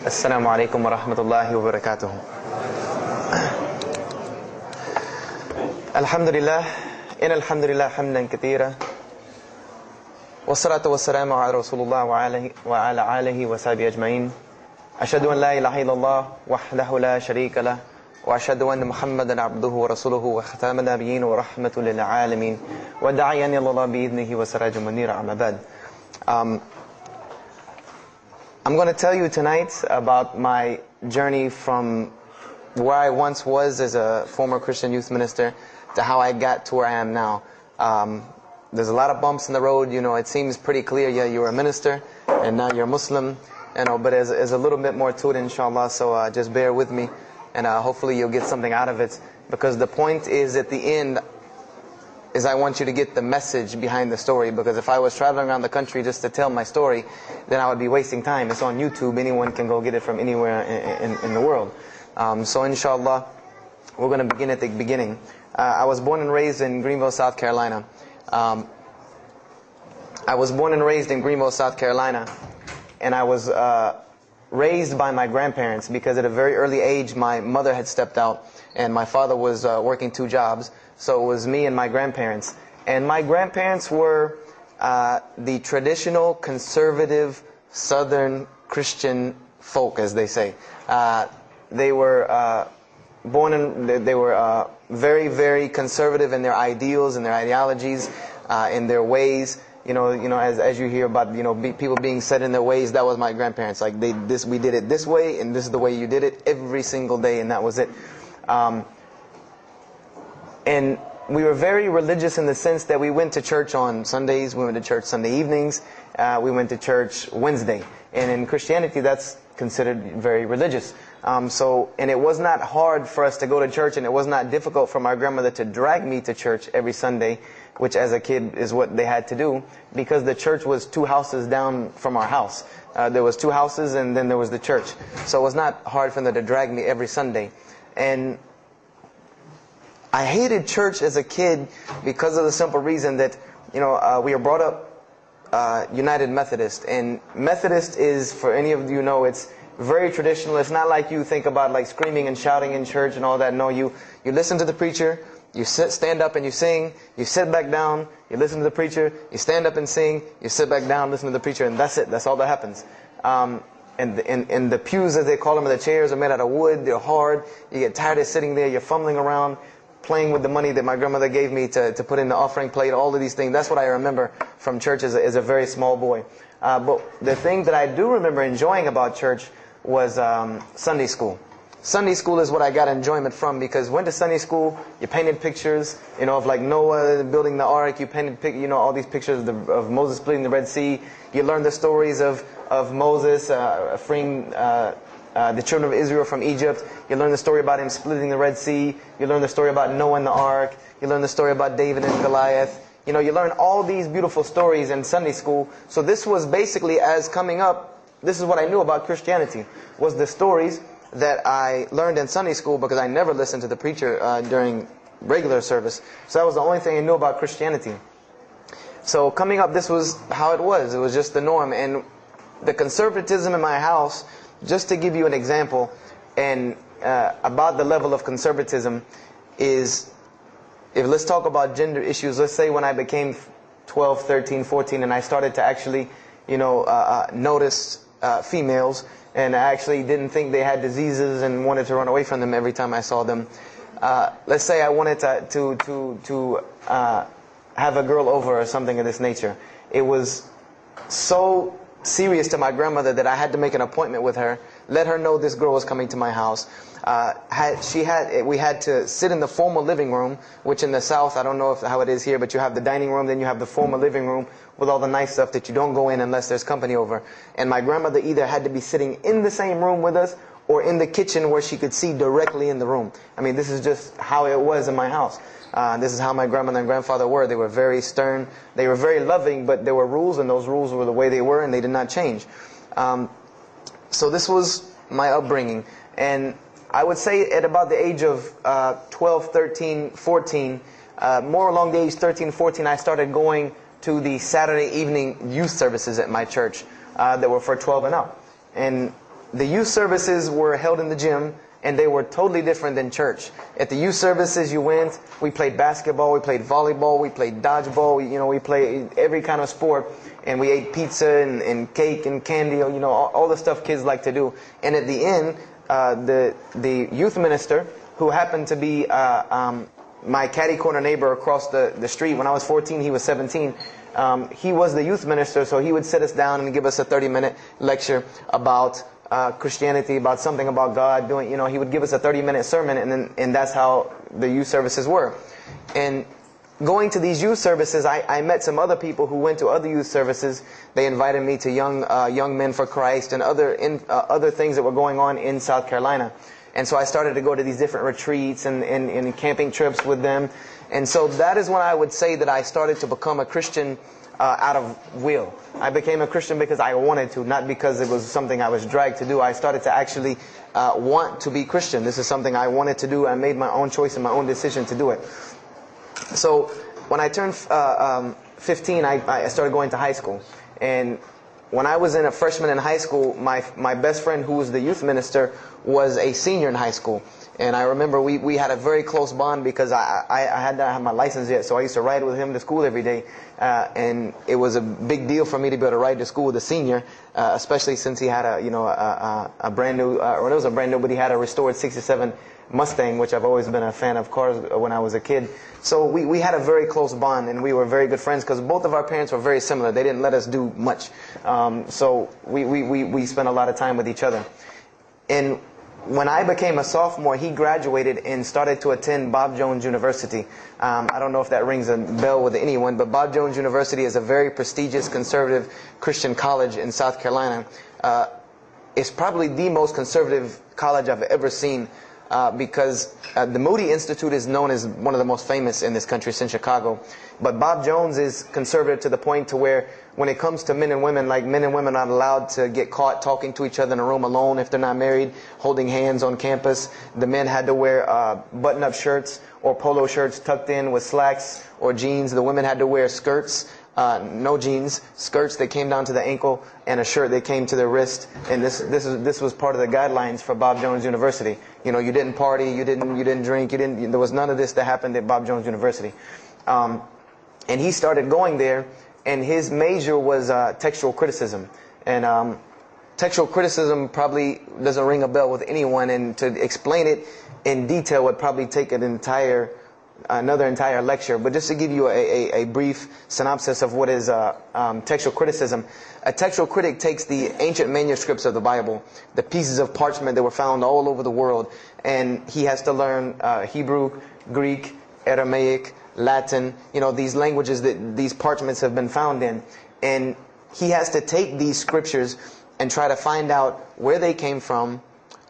السلام عليكم ورحمة الله وبركاته. الحمد لله إن الحمد لله حمدا كثيرا والصلاة والسلام على رسول الله وعلى آله وصحبه أجمعين. أشهد أن لا إله إلا الله وحده لا شريك له وأشهد أن محمدا عبده ورسوله وختام النبيين ورحمة للعالمين وداعيا إلى الله بإذنه وسراجا منيرا. أما بعد. I'm going to tell you tonight about my journey from where I once was as a former Christian youth minister to how I got to where I am now. There's a lot of bumps in the road. You know, it seems pretty clear. Yeah, you're a minister and now you're a Muslim. You know, but there's a little bit more to it, inshallah. So just bear with me, and hopefully you'll get something out of it. Because the point is, at the end, is I want you to get the message behind the story. Because if I was traveling around the country just to tell my story, then I would be wasting time. It's on YouTube. Anyone can go get it from anywhere in the world. So inshallah, we're going to begin at the beginning. I was born and raised in Greenville, South Carolina. I was born and raised in Greenville, South Carolina. And I was raised by my grandparents because at a very early age, my mother had stepped out and my father was working 2 jobs. So it was me and my grandparents. And my grandparents were the traditional, conservative, Southern Christian folk, as they say. They were they were very, very conservative in their ideals and their ideologies, in their ways. You know, as you hear about, people being set in their ways, that was my grandparents. Like we did it this way, and this is the way you did it every single day, and that was it. And we were very religious in the sense that we went to church on Sundays, we went to church Sunday evenings, we went to church Wednesday. And in Christianity, that's considered very religious. And it was not hard for us to go to church, and it was not difficult for my grandmother to drag me to church every Sunday, which as a kid is what they had to do, because the church was 2 houses down from our house. There was 2 houses, and then there was the church. So it was not hard for them to drag me every Sunday. And I hated church as a kid because of the simple reason that, we were brought up United Methodist. And Methodist is, for any of you know, it's very traditional. It's not like you think about like screaming and shouting in church and all that. No, you listen to the preacher, you stand up and you sing, you sit back down, you listen to the preacher, you stand up and sing, you sit back down, listen to the preacher, and that's it. That's all that happens. And the pews, as they call them, the chairs are made out of wood. They're hard. You get tired of sitting there. You're fumbling around, playing with the money that my grandmother gave me to put in the offering plate, all of these things. That's what I remember from church as a very small boy. But the thing that I do remember enjoying about church was Sunday school. Sunday school is what I got enjoyment from, because went to Sunday school, you painted pictures, of like Noah building the ark. You painted, all these pictures of Moses splitting the Red Sea. You learned the stories of Moses freeing the children of Israel from Egypt. You learn the story about him splitting the Red Sea. You learn the story about Noah and the ark. You learn the story about David and Goliath. You learn all these beautiful stories in Sunday school. So this was basically, as coming up, this is what I knew about Christianity, was the stories that I learned in Sunday school, because I never listened to the preacher during regular service. So that was the only thing I knew about Christianity. So coming up, this was how it was. It was just the norm. And the conservatism in my house, just to give you an example, and about the level of conservatism, is, let's talk about gender issues. Let's say when I became 12, 13, 14, and I started to actually, notice females, and I actually didn't think they had diseases and wanted to run away from them every time I saw them. Let's say I wanted to have a girl over or something of this nature. It was so serious to my grandmother that I had to make an appointment with her, let her know this girl was coming to my house. We had to sit in the formal living room, which in the South, I don't know how it is here, but you have the dining room, then you have the formal living room with all the nice stuff that you don't go in unless there's company over. And my grandmother either had to be sitting in the same room with us or in the kitchen where she could see directly in the room. I mean, this is just how it was in my house. This is how my grandmother and grandfather were. They were very stern. They were very loving, but there were rules, and those rules were the way they were, and they did not change. So this was my upbringing. And I would say at about the age of 12, 13, 14, more along the age 13, 14, I started going to the Saturday evening youth services at my church that were for 12 and up. And the youth services were held in the gym, and they were totally different than church. At the youth services you went, we played basketball, we played volleyball, we played dodgeball, we played every kind of sport, and we ate pizza and cake and candy, all the stuff kids like to do. And at the end, the youth minister, who happened to be my catty corner neighbor across the street. When I was 14, he was 17. He was the youth minister, so he would sit us down and give us a 30-minute lecture about Christianity, about something about God. He would give us a 30-minute sermon, and that's how the youth services were. And going to these youth services, I met some other people who went to other youth services. They invited me to Young Men for Christ and other things that were going on in South Carolina. And so I started to go to these different retreats and camping trips with them. And so that is when I would say that I started to become a Christian out of will. I became a Christian because I wanted to, not because it was something I was dragged to do. I started to actually want to be Christian. This is something I wanted to do. I made my own choice and my own decision to do it. So when I turned 15, I started going to high school. And when I was a freshman in high school, my best friend, who was the youth minister, was a senior in high school. And I remember we had a very close bond because I had not had my license yet, so I used to ride with him to school every day. And it was a big deal for me to be able to ride to school with a senior, especially since he had a brand new, or it was a brand new, but he had a restored '67 Mustang, which I've always been a fan of cars when I was a kid. So we had a very close bond, and we were very good friends because both of our parents were very similar. They didn't let us do much. So we spent a lot of time with each other. And when I became a sophomore, he graduated and started to attend Bob Jones University. I don't know if that rings a bell with anyone, but Bob Jones University is a very prestigious conservative Christian college in South Carolina. It's probably the most conservative college I've ever seen. Because the Moody Institute is known as one of the most famous in this country. It's in Chicago. But Bob Jones is conservative to the point to where when it comes to men and women, like men and women are not allowed to get caught talking to each other in a room alone if they're not married, holding hands on campus. The men had to wear button-up shirts or polo shirts tucked in with slacks or jeans. The women had to wear skirts. No jeans, skirts that came down to the ankle, and a shirt that came to the wrist. And this was part of the guidelines for Bob Jones University. You didn't party, you didn't drink, there was none of this that happened at Bob Jones University. And he started going there, and his major was textual criticism. And textual criticism probably doesn't ring a bell with anyone, and to explain it in detail would probably take another entire lecture. But just to give you a brief synopsis of what is textual criticism. A textual critic takes the ancient manuscripts of the Bible, the pieces of parchment that were found all over the world, and he has to learn Hebrew, Greek, Aramaic, Latin, these languages that these parchments have been found in. And he has to take these scriptures and try to find out where they came from,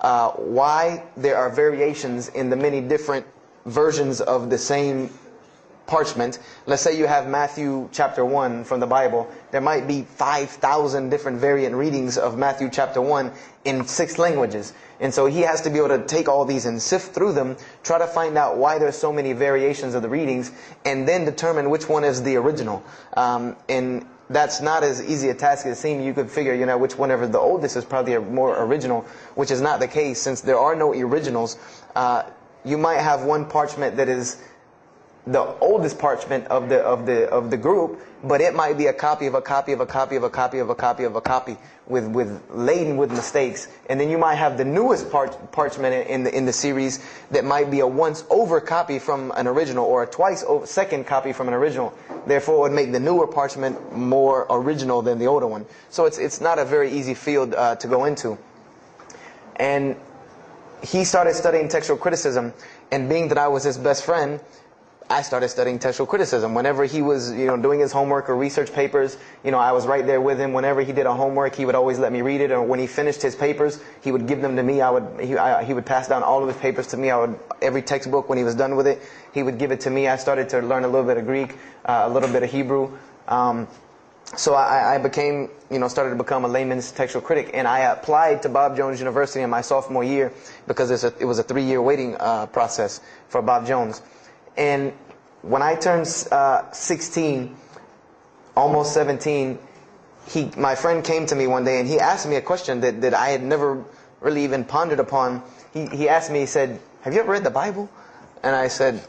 why there are variations in the many different versions of the same parchment. Let's say you have Matthew chapter 1 from the Bible. There might be 5,000 different variant readings of Matthew chapter 1 in 6 languages. And so he has to be able to take all these and sift through them, try to find out why there's so many variations of the readings, and then determine which one is the original. And that's not as easy a task as it seems. You could figure, which one ever the oldest is probably more original, which is not the case. Since there are no originals, you might have one parchment that is the oldest parchment of the group, but it might be a copy of a copy of a copy of a copy of a copy of a copy with laden with mistakes. And then you might have the newest parchment in the series that might be a once over copy from an original, or a twice over second copy from an original. Therefore, it would make the newer parchment more original than the older one. So it's not a very easy field to go into. And he started studying textual criticism, and being that I was his best friend, I started studying textual criticism. Whenever he was, doing his homework or research papers, I was right there with him. Whenever he did a homework, he would always let me read it. Or when he finished his papers, he would give them to me. He would pass down all of his papers to me. Every textbook, when he was done with it, he would give it to me. I started to learn a little bit of Greek, a little bit of Hebrew. So I became, started to become a layman's textual critic, and I applied to Bob Jones University in my sophomore year because it was a 3-year waiting process for Bob Jones. And when I turned 16, almost 17, my friend came to me one day and he asked me a question that I had never really even pondered upon. He asked me, he said, "Have you ever read the Bible?" And I said,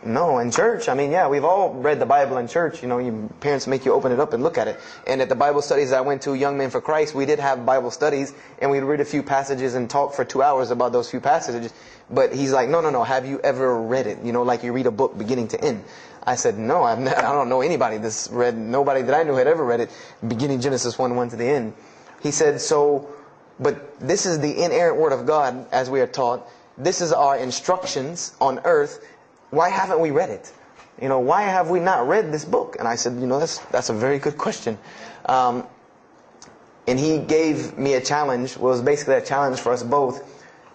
no, in church. I mean, yeah, we've all read the Bible in church. You know, your parents make you open it up and look at it. And at the Bible studies I went to, Young Men for Christ, we did have Bible studies, and we'd read a few passages and talk for 2 hours about those few passages. But he's like, no, have you ever read it? You know, like you read a book beginning to end. I said, no, I don't know anybody that's read, nobody that I knew had ever read it, beginning Genesis 1:1 to the end. He said, but this is the inerrant Word of God, as we are taught. This is our instructions on earth. Why haven't we read it? You know, why have we not read this book? And I said, you know, that's a very good question. And he gave me a challenge. Well, it was basically a challenge for us both.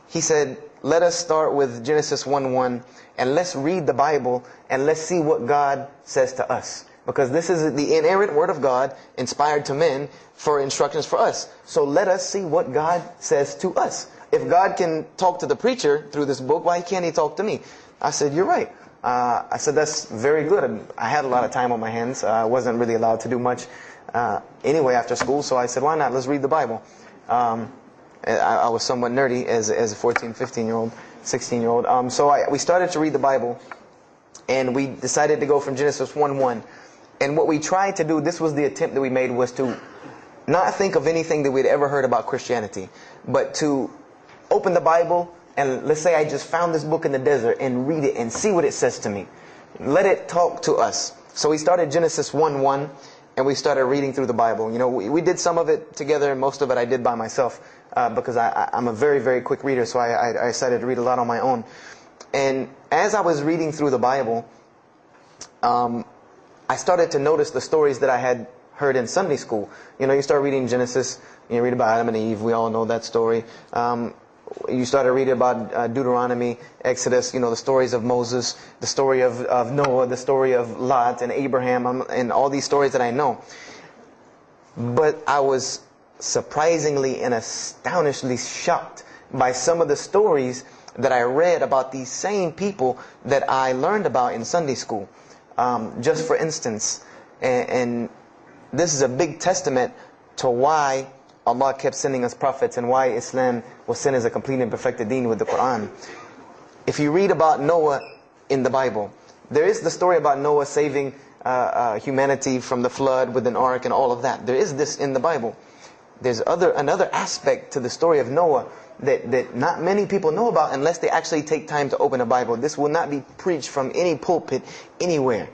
He said, let us start with Genesis 1:1 and let's read the Bible and let's see what God says to us. Because this is the inerrant Word of God, inspired to men, for instructions for us. So let us see what God says to us. If God can talk to the preacher through this book, why can't He talk to me? I said, you're right. I said, that's very good. I had a lot of time on my hands. I wasn't really allowed to do much anyway after school. So I said, why not? Let's read the Bible. I was somewhat nerdy as a 14, 15-year-old, 16-year-old. So we started to read the Bible. And we decided to go from Genesis 1:1. And what we tried to do, this was the attempt that we made, was to not think of anything that we'd ever heard about Christianity, but to open the Bible and let's say I just found this book in the desert and read it and see what it says to me. Let it talk to us. So we started Genesis 1:1 and we started reading through the Bible. You know, we did some of it together and most of it I did by myself because I'm a very, very quick reader, so I decided to read a lot on my own. And as I was reading through the Bible, I started to notice the stories that I had heard in Sunday school. You know, you start reading Genesis, you read about Adam and Eve, we all know that story. You started reading about Deuteronomy, Exodus, you know, the stories of Moses, the story of Noah, the story of Lot and Abraham, and all these stories that I know. But I was surprisingly and astonishingly shocked by some of the stories that I read about these same people that I learned about in Sunday school. Just for instance, and this is a big testament to why Allah kept sending us prophets and why Islam was sent as a complete and perfected deen with the Quran. If you read about Noah in the Bible, there is the story about Noah saving humanity from the flood with an ark and all of that. There is this in the Bible. There's another aspect to the story of Noah that not many people know about unless they actually take time to open a Bible. This will not be preached from any pulpit anywhere.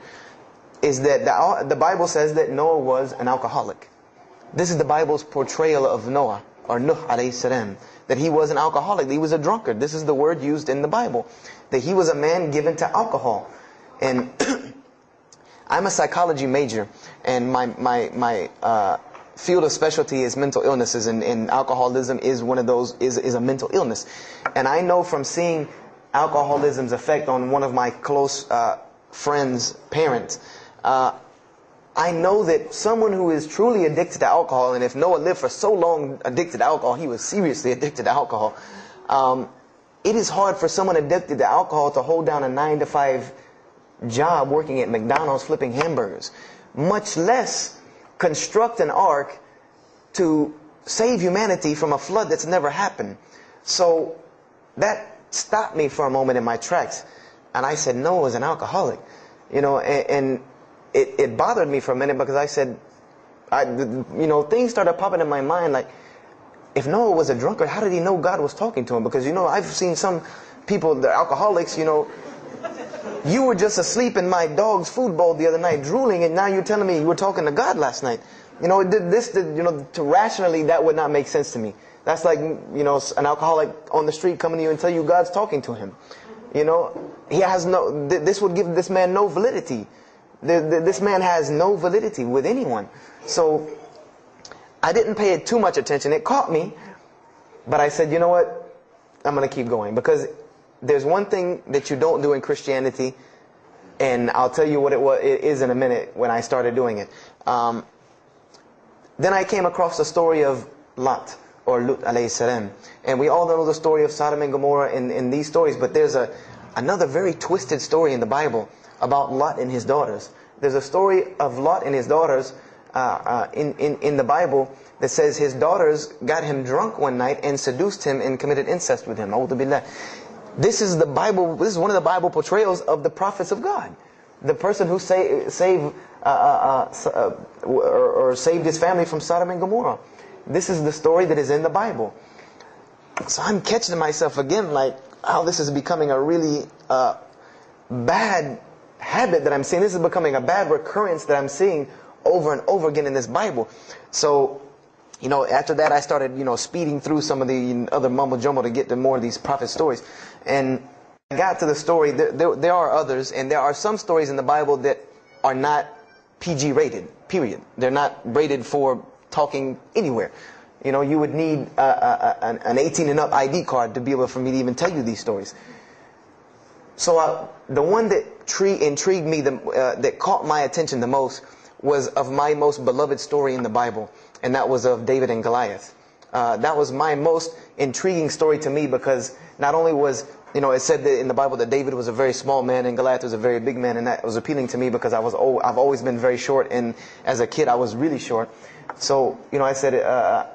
Is that the Bible says that Noah was an alcoholic. This is the Bible's portrayal of Noah, or Nuh alayhi salam, that he was an alcoholic, that he was a drunkard. This is the word used in the Bible, that he was a man given to alcohol. And I'm a psychology major, and my field of specialty is mental illnesses, and alcoholism is one of those, is a mental illness. And I know from seeing alcoholism's effect on one of my close friends' parents, I know that someone who is truly addicted to alcohol, and if Noah lived for so long addicted to alcohol, he was seriously addicted to alcohol. It is hard for someone addicted to alcohol to hold down a 9-to-5 job working at McDonald's flipping hamburgers, much less construct an ark to save humanity from a flood that's never happened. So that stopped me for a moment in my tracks, and I said, Noah was an alcoholic, you know, and it bothered me for a minute because I said, you know, things started popping in my mind like, if Noah was a drunkard, how did he know God was talking to him? Because, you know, I've seen some people, they're alcoholics, you know, you were just asleep in my dog's food bowl the other night drooling, and now you're telling me you were talking to God last night. You know, you know, to rationally, that would not make sense to me. That's like, you know, an alcoholic on the street coming to you and tell you God's talking to him. You know, he has no, this would give this man no validity. This man has no validity with anyone. So I didn't pay it too much attention. It caught me, but I said, you know what? I'm going to keep going, because there's one thing that you don't do in Christianity, and I'll tell you what it is in a minute when I started doing it. Then I came across the story of Lot, or Lut alayhi salam. And we all know the story of Sodom and Gomorrah in these stories, but there's another very twisted story in the Bible about Lot and his daughters. There's a story of Lot and his daughters in the Bible that says his daughters got him drunk one night and seduced him and committed incest with him. A'udhu billah. This is the Bible. This is one of the Bible portrayals of the prophets of God. The person who saved his family from Sodom and Gomorrah. This is the story that is in the Bible. So I'm catching myself again, like how this is becoming a really bad habit that I'm seeing. This is becoming a bad recurrence that I'm seeing over and over again in this Bible. So, after that I started, speeding through some of the other mumbo jumbo to get to more of these prophet stories. And I got to the story, there are others, and there are some stories in the Bible that are not PG rated, period. They're not rated for talking anywhere. You would need an 18 and up ID card to be able for me to even tell you these stories. So the one that intrigued me, that caught my attention the most, was of my most beloved story in the Bible, and that was of David and Goliath. That was my most intriguing story to me, because not only was, it said that in the Bible that David was a very small man and Goliath was a very big man, and that was appealing to me because I've always been very short, and as a kid I was really short. So, I said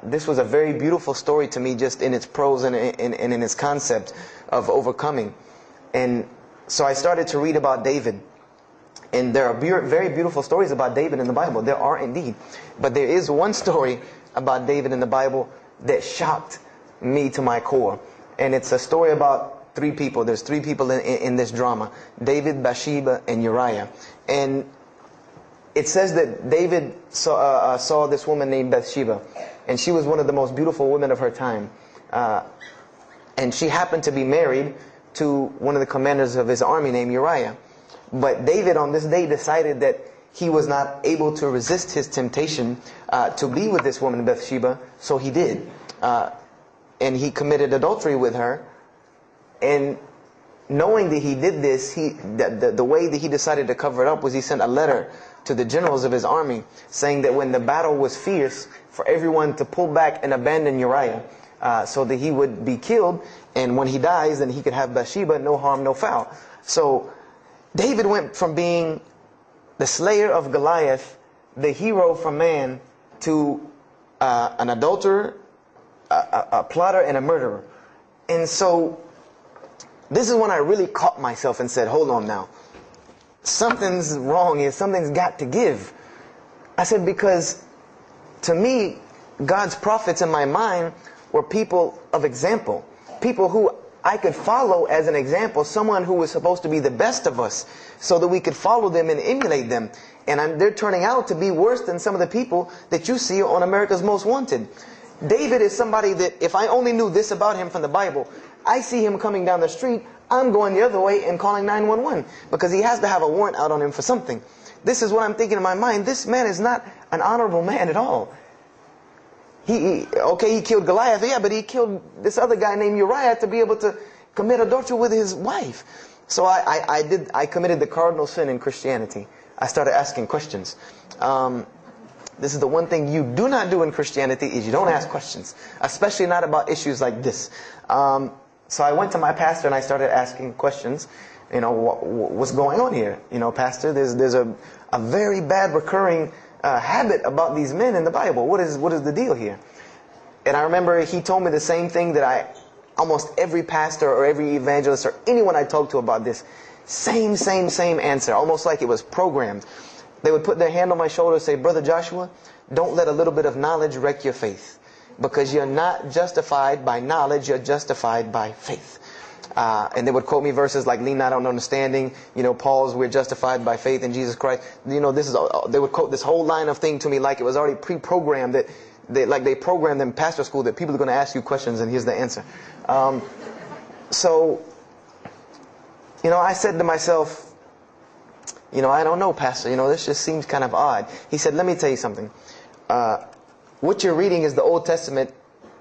this was a very beautiful story to me, just in its prose and in its concept of overcoming. And so I started to read about David. And there are very beautiful stories about David in the Bible. There are indeed. But there is one story about David in the Bible that shocked me to my core. And it's a story about three people. There's three people in this drama: David, Bathsheba, and Uriah. And it says that David saw this woman named Bathsheba. And she was one of the most beautiful women of her time. And she happened to be married to one of the commanders of his army named Uriah. But David on this day decided that he was not able to resist his temptation to be with this woman Bathsheba, so he did. And he committed adultery with her. And knowing that he did this, the way that he decided to cover it up was he sent a letter to the generals of his army saying that when the battle was fierce, for everyone to pull back and abandon Uriah, so that he would be killed, and when he dies, then he could have Bathsheba, no harm, no foul. So David went from being the slayer of Goliath, the hero from man, to an adulterer, a plotter, and a murderer. And so this is when I really caught myself and said, hold on now. Something's wrong here. Something's got to give. I said, because to me, God's prophets in my mind were people of example. People who I could follow as an example, someone who was supposed to be the best of us, so that we could follow them and emulate them. And they're turning out to be worse than some of the people that you see on America's Most Wanted. David is somebody that if I only knew this about him from the Bible, I see him coming down the street, I'm going the other way and calling 911, because he has to have a warrant out on him for something. This is what I'm thinking in my mind. This man is not an honorable man at all. He killed Goliath, yeah, but he killed this other guy named Uriah to be able to commit adultery with his wife. So I committed the cardinal sin in Christianity. I started asking questions. This is the one thing you do not do in Christianity, is you don't ask questions, especially not about issues like this. So I went to my pastor and I started asking questions. What's going on here? Pastor, there's a very bad recurring habit about these men in the Bible. What is the deal here? And I remember he told me the same thing that almost every pastor or every evangelist or anyone I talked to about this, same answer, almost like it was programmed. They would put their hand on my shoulder and say, Brother Joshua, don't let a little bit of knowledge wreck your faith, because you're not justified by knowledge, you're justified by faith. And they would quote me verses like, lean not on understanding, Paul's, we're justified by faith in Jesus Christ. They would quote this whole line of thing to me like it was already pre-programmed, that they programmed in pastor school that people are going to ask you questions and here's the answer. So, I said to myself, I don't know, Pastor, this just seems kind of odd. He said, let me tell you something. What you're reading is the Old Testament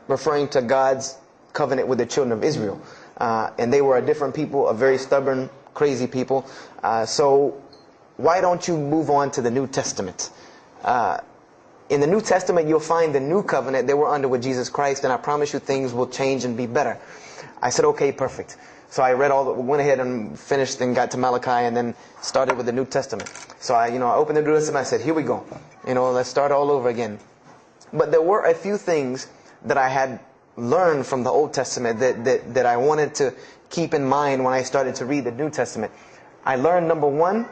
referring to God's covenant with the children of Israel. And they were a different people, a very stubborn, crazy people. So why don't you move on to the New Testament? In the New Testament, you'll find the new covenant that we're under with Jesus Christ, and I promise you things will change and be better. I said, okay, perfect. So I went ahead and finished and got to Malachi and then started with the New Testament. So I opened the New Testament. I said, here we go. Let's start all over again. But there were a few things that I had learned from the Old Testament that I wanted to keep in mind when I started to read the New Testament. I learned, number one,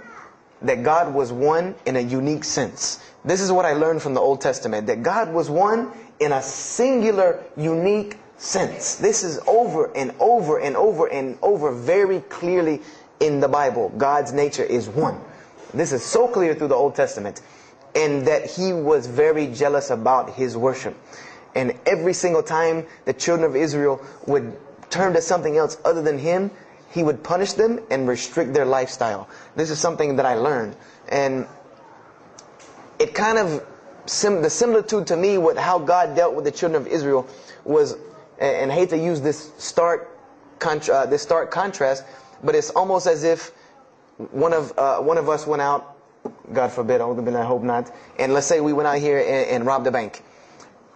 that God was one in a unique sense. This is what I learned from the Old Testament, that God was one in a singular, unique sense. This is over and over and over and over very clearly in the Bible. God's nature is one. This is so clear through the Old Testament. And that He was very jealous about His worship. And every single time the children of Israel would turn to something else other than Him, He would punish them and restrict their lifestyle. This is something that I learned. And it kind of, the similitude to me with how God dealt with the children of Israel was, and I hate to use this stark contrast, but it's almost as if one of us went out, God forbid, I hope not, and let's say we went out here and robbed a bank.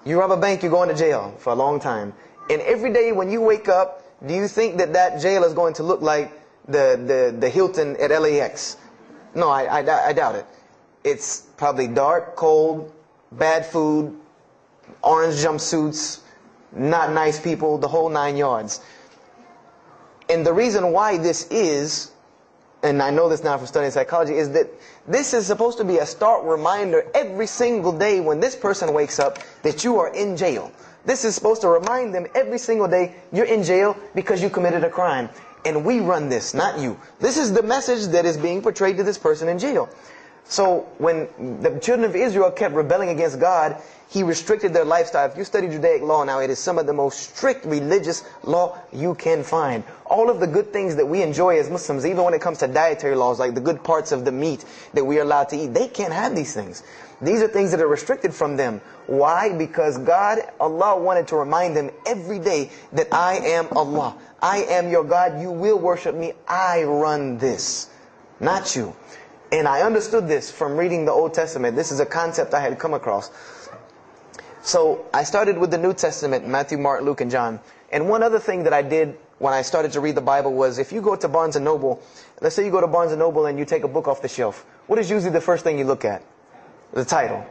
You rob a bank, you're going to jail for a long time. And every day when you wake up, do you think that jail is going to look like the Hilton at LAX? No, I doubt it. It's probably dark, cold, bad food, orange jumpsuits, not nice people, the whole 9 yards. And the reason why this is, and I know this now from studying psychology, is that this is supposed to be a stark reminder every single day when this person wakes up that you are in jail. This is supposed to remind them every single day you're in jail because you committed a crime. And we run this, not you. This is the message that is being portrayed to this person in jail. So when the children of Israel kept rebelling against God, He restricted their lifestyle. If you study Judaic law now, it is some of the most strict religious law you can find. All of the good things that we enjoy as Muslims, even when it comes to dietary laws, like the good parts of the meat that we are allowed to eat, they can't have these things. These are things that are restricted from them. Why? Because God, Allah, wanted to remind them every day that I am Allah. I am your God. You will worship me. I run this, not you. And I understood this from reading the Old Testament. This is a concept I had come across. So I started with the New Testament, Matthew, Mark, Luke, and John. And one other thing that I did when I started to read the Bible was, if you go to Barnes & Noble, let's say you go to Barnes & Noble and you take a book off the shelf, what is usually the first thing you look at? The title.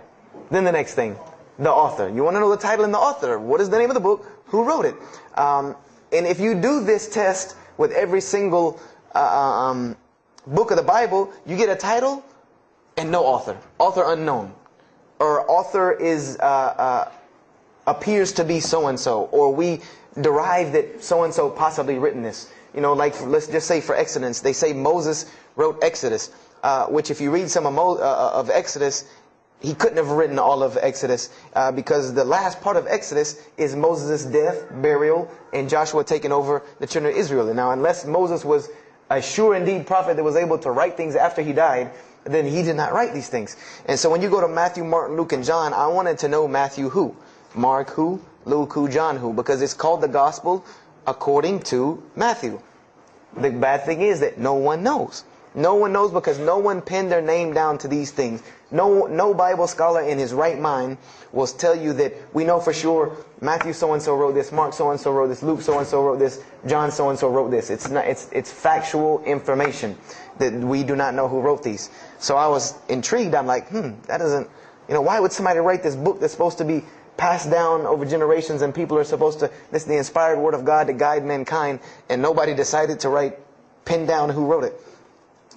Then the next thing, the author. You want to know the title and the author. What is the name of the book? Who wrote it? And if you do this test with every single book of the Bible, you get a title and no author. Author unknown. Or author is appears to be so-and-so. Or we derive that so-and-so possibly written this. Like let's just say for Exodus, they say Moses wrote Exodus. Which if you read some of Exodus, he couldn't have written all of Exodus because the last part of Exodus is Moses' death, burial, and Joshua taking over the children of Israel. And now unless Moses was a sure indeed prophet that was able to write things after he died, then he did not write these things. And so when you go to Matthew, Mark, Luke, and John, I wanted to know Matthew who, Mark who, Luke who, John who, because it's called the Gospel according to Matthew. The bad thing is that no one knows. No one knows because no one penned their name down to these things. No Bible scholar in his right mind will tell you that we know for sure Matthew so-and-so wrote this, Mark so-and-so wrote this, Luke so-and-so wrote this, John so-and-so wrote this. It's factual information that we do not know who wrote these. So I was intrigued. I'm like, that doesn't, why would somebody write this book that's supposed to be passed down over generations and people are supposed to, this is the inspired word of God to guide mankind, and nobody decided to pin down who wrote it.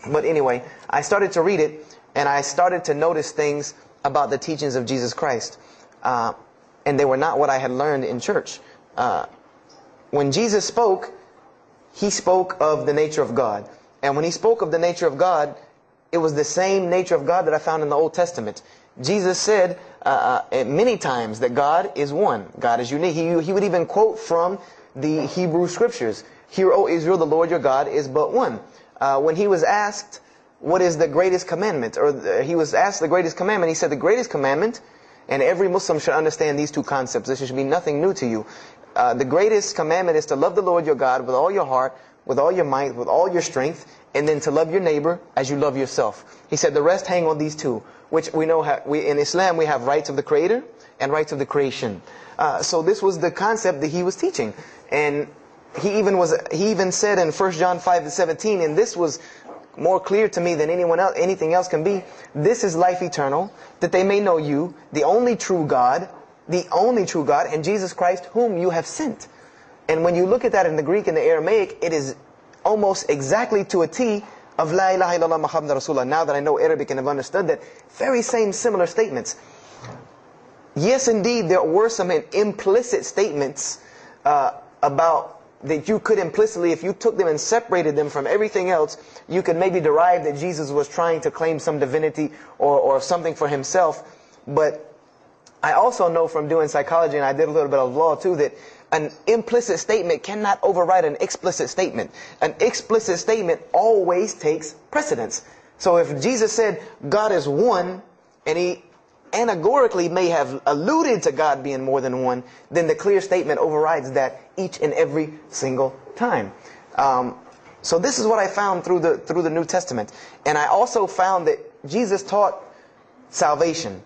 But anyway, I started to read it, and I started to notice things about the teachings of Jesus Christ. And they were not what I had learned in church. When Jesus spoke, He spoke of the nature of God. And when He spoke of the nature of God, it was the same nature of God that I found in the Old Testament. Jesus said many times that God is one. God is unique. He would even quote from the Hebrew Scriptures. Hear, O Israel, the Lord your God is but one. When He was asked, what is the greatest commandment? Or He was asked the greatest commandment. He said the greatest commandment, and every Muslim should understand these two concepts. This should be nothing new to you. The greatest commandment is to love the Lord your God with all your heart, with all your might, with all your strength, and then to love your neighbor as you love yourself. He said the rest hang on these two, which we know in Islam we have rights of the Creator and rights of the creation. So this was the concept that He was teaching. And He even said in 1 John 5:17, and this was more clear to me than anything else can be. This is life eternal, that they may know you, the only true God, and Jesus Christ, whom you have sent. And when you look at that in the Greek and the Aramaic, it is almost exactly to a T of La ilaha illallah Muhammad Rasulullah. Now that I know Arabic and have understood that, very same similar statements. Yes, indeed, there were some implicit statements about that you could implicitly, if you took them and separated them from everything else, you could maybe derive that Jesus was trying to claim some divinity or something for himself. But I also know from doing psychology, and I did a little bit of law too, that an implicit statement cannot override an explicit statement. An explicit statement always takes precedence. So if Jesus said God is one, and he anagorically may have alluded to God being more than one, then the clear statement overrides that each and every single time. So this is what I found through the New Testament. And I also found that Jesus taught salvation.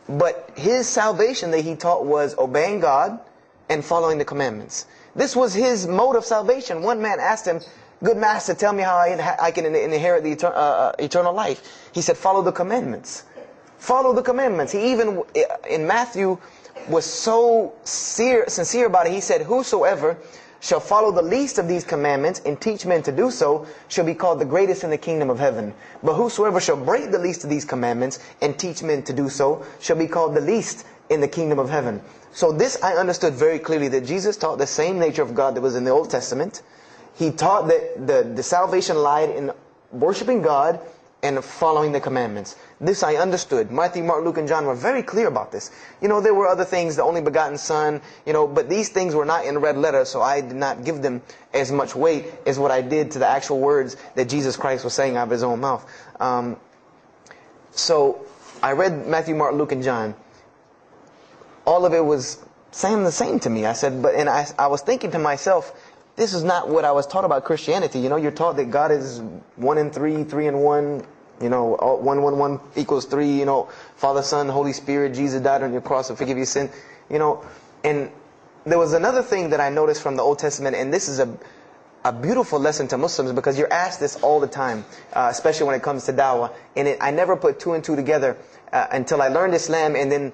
But his salvation that he taught was obeying God and following the commandments. This was his mode of salvation. One man asked him, "Good master, tell me how I can inherit the eternal life." He said, "Follow the commandments." Follow the commandments. He even, in Matthew, was so sincere about it. He said, "Whosoever shall follow the least of these commandments and teach men to do so shall be called the greatest in the kingdom of heaven. But whosoever shall break the least of these commandments and teach men to do so shall be called the least in the kingdom of heaven." So this I understood very clearly, that Jesus taught the same nature of God that was in the Old Testament. He taught that the salvation lied in worshiping God and following the commandments. This I understood. Matthew, Mark, Luke, and John were very clear about this. There were other things, the only begotten Son, but these things were not in red letter, so I did not give them as much weight as what I did to the actual words that Jesus Christ was saying out of his own mouth. So I read Matthew, Mark, Luke, and John. All of it was saying the same to me. I said, I was thinking to myself, this is not what I was taught about Christianity. You're taught that God is 1 and 3, 3 and 1. 1 equals 3. Father, Son, Holy Spirit. Jesus died on your cross to forgive your sin. And there was another thing that I noticed from the Old Testament, and this is a beautiful lesson to Muslims, because you're asked this all the time, especially when it comes to da'wah. And I never put 2 and 2 together until I learned Islam and then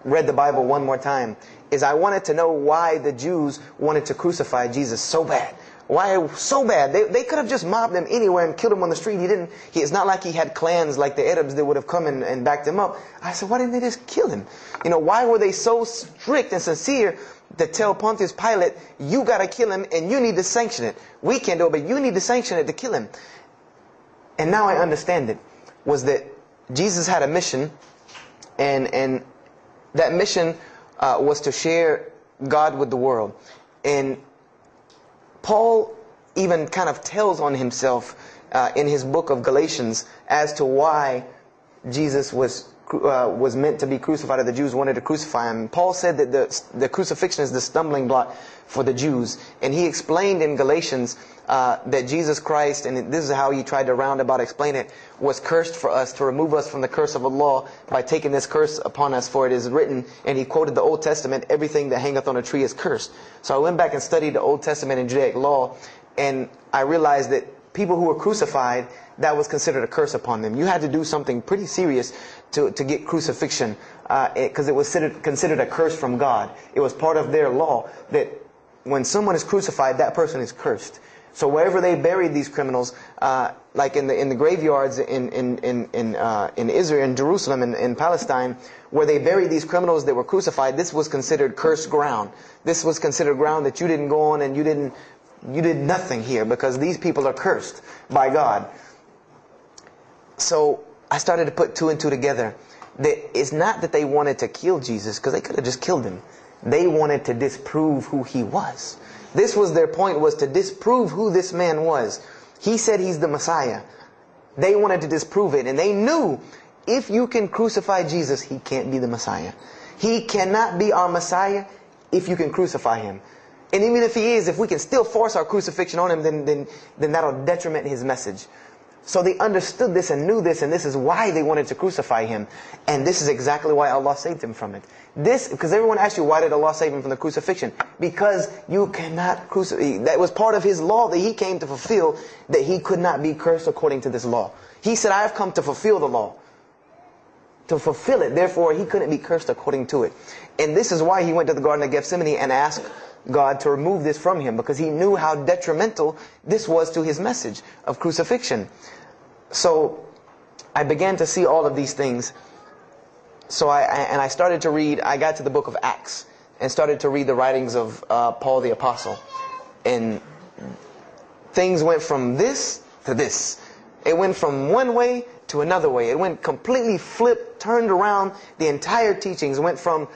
read the Bible one more time. Is I wanted to know why the Jews wanted to crucify Jesus so bad. Why so bad? They could have just mobbed him anywhere and killed him on the street. It's not like he had clans like the Arabs that would have come and backed him up. I said, why didn't they just kill him? Why were they so strict and sincere to tell Pontius Pilate, you got to kill him and you need to sanction it? We can't do it, but you need to sanction it to kill him. And now I understand it. Was that Jesus had a mission, and that mission was to share God with the world. And Paul even kind of tells on himself in his book of Galatians as to why Jesus was meant to be crucified, or the Jews wanted to crucify him. Paul said that the crucifixion is the stumbling block for the Jews. And he explained in Galatians that Jesus Christ, and this is how he tried to roundabout explain it, was cursed for us, to remove us from the curse of the law by taking this curse upon us. For it is written, and he quoted the Old Testament, everything that hangeth on a tree is cursed. So I went back and studied the Old Testament and Judaic law, and I realized that people who were crucified, that was considered a curse upon them. You had to do something pretty serious to get crucifixion, because it was considered a curse from God. It was part of their law that when someone is crucified, that person is cursed. So wherever they buried these criminals, like in the graveyards in Israel, in Jerusalem, in Palestine, where they buried these criminals that were crucified, this was considered cursed ground. This was considered ground that you didn't go on, and you did nothing here, because these people are cursed by God. So I started to put 2 and 2 together. It's not that they wanted to kill Jesus, because they could have just killed him. They wanted to disprove who he was. This was their point, was to disprove who this man was. He said he's the Messiah. They wanted to disprove it. And they knew, if you can crucify Jesus, he can't be the Messiah. He cannot be our Messiah if you can crucify him. And even if he is, if we can still force our crucifixion on him, then that'll detriment his message. So they understood this and knew this, and this is why they wanted to crucify him. And this is exactly why Allah saved him from it. Because everyone asks you, why did Allah save him from the crucifixion? Because you cannot crucify. That was part of his law that he came to fulfill, that he could not be cursed according to this law. He said, I have come to fulfill the law. To fulfill it. Therefore, he couldn't be cursed according to it. And this is why he went to the Garden of Gethsemane and asked God to remove this from him, because he knew how detrimental this was to his message of crucifixion. So I began to see all of these things. So I started to read. I got to the book of Acts and started to read the writings of Paul the Apostle. And things went from this to this. It went from one way to another way. It went completely flipped, turned around. The entire teachings went from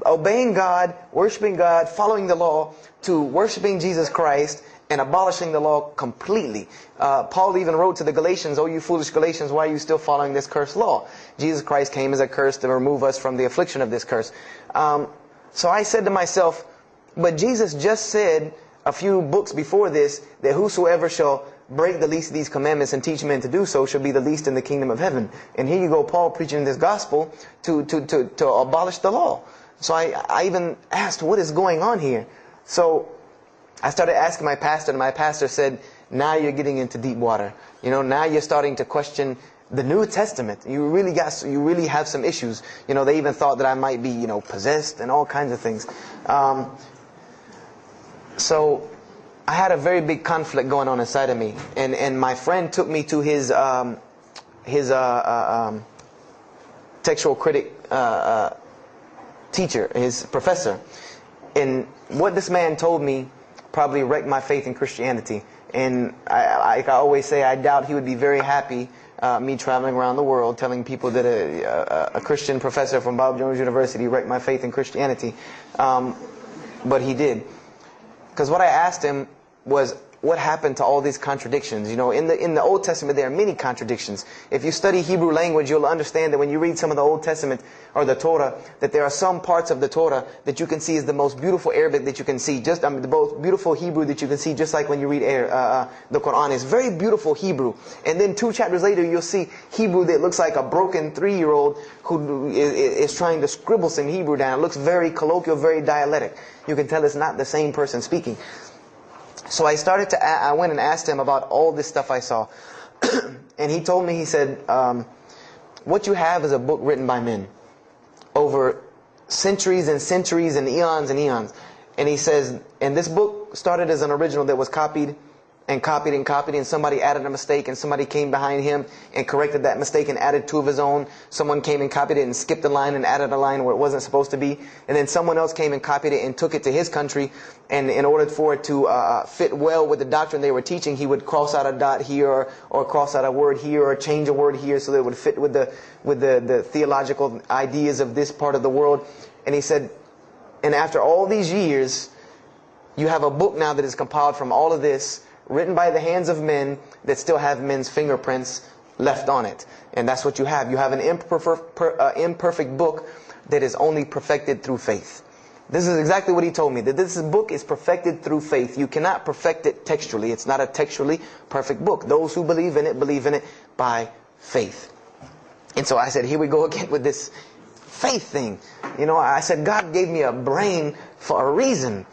obeying God, worshiping God, following the law, to worshiping Jesus Christ and abolishing the law completely. Paul even wrote to the Galatians, "Oh, you foolish Galatians, why are you still following this cursed law? Jesus Christ came as a curse to remove us from the affliction of this curse." So I said to myself, but Jesus just said a few books before this that whosoever shall break the least of these commandments and teach men to do so shall be the least in the kingdom of heaven. And here you go, Paul preaching this gospel to abolish the law. So I even asked, what is going on here? So I started asking my pastor, and my pastor said, now you're getting into deep water. Now you're starting to question the New Testament. You really have some issues. They even thought that I might be, possessed and all kinds of things. So I had a very big conflict going on inside of me, and my friend took me to his textual critic teacher, his professor. And what this man told me probably wrecked my faith in Christianity. And I always say, I doubt he would be very happy me traveling around the world telling people that a Christian professor from Bob Jones University wrecked my faith in Christianity. But he did. Because what I asked him was, what happened to all these contradictions? In the Old Testament there are many contradictions. If you study Hebrew language, you'll understand that when you read some of the Old Testament or the Torah, that there are some parts of the Torah that you can see is the most beautiful Arabic that you can see, the most beautiful Hebrew that you can see, just like when you read the Quran. It's very beautiful Hebrew. And then 2 chapters later, you'll see Hebrew that looks like a broken 3-year-old who is trying to scribble some Hebrew down. It looks very colloquial, very dialectic. You can tell it's not the same person speaking. So I went and asked him about all this stuff I saw. And he told me, he said, what you have is a book written by men over centuries and centuries and eons and eons. And he says, and this book started as an original that was copied and copied and copied, and somebody added a mistake, and somebody came behind him and corrected that mistake and added 2 of his own. Someone came and copied it and skipped a line and added a line where it wasn't supposed to be. And then someone else came and copied it and took it to his country. And in order for it to fit well with the doctrine they were teaching, he would cross out a dot here or cross out a word here or change a word here so that it would fit with the theological ideas of this part of the world. And he said, and after all these years, you have a book now that is compiled from all of this, written by the hands of men that still have men's fingerprints left on it. And that's what you have. You have an imperfect book that is only perfected through faith. This is exactly what he told me, that this book is perfected through faith. You cannot perfect it textually. It's not a textually perfect book. Those who believe in it by faith. And so I said, here we go again with this faith thing. I said, God gave me a brain for a reason.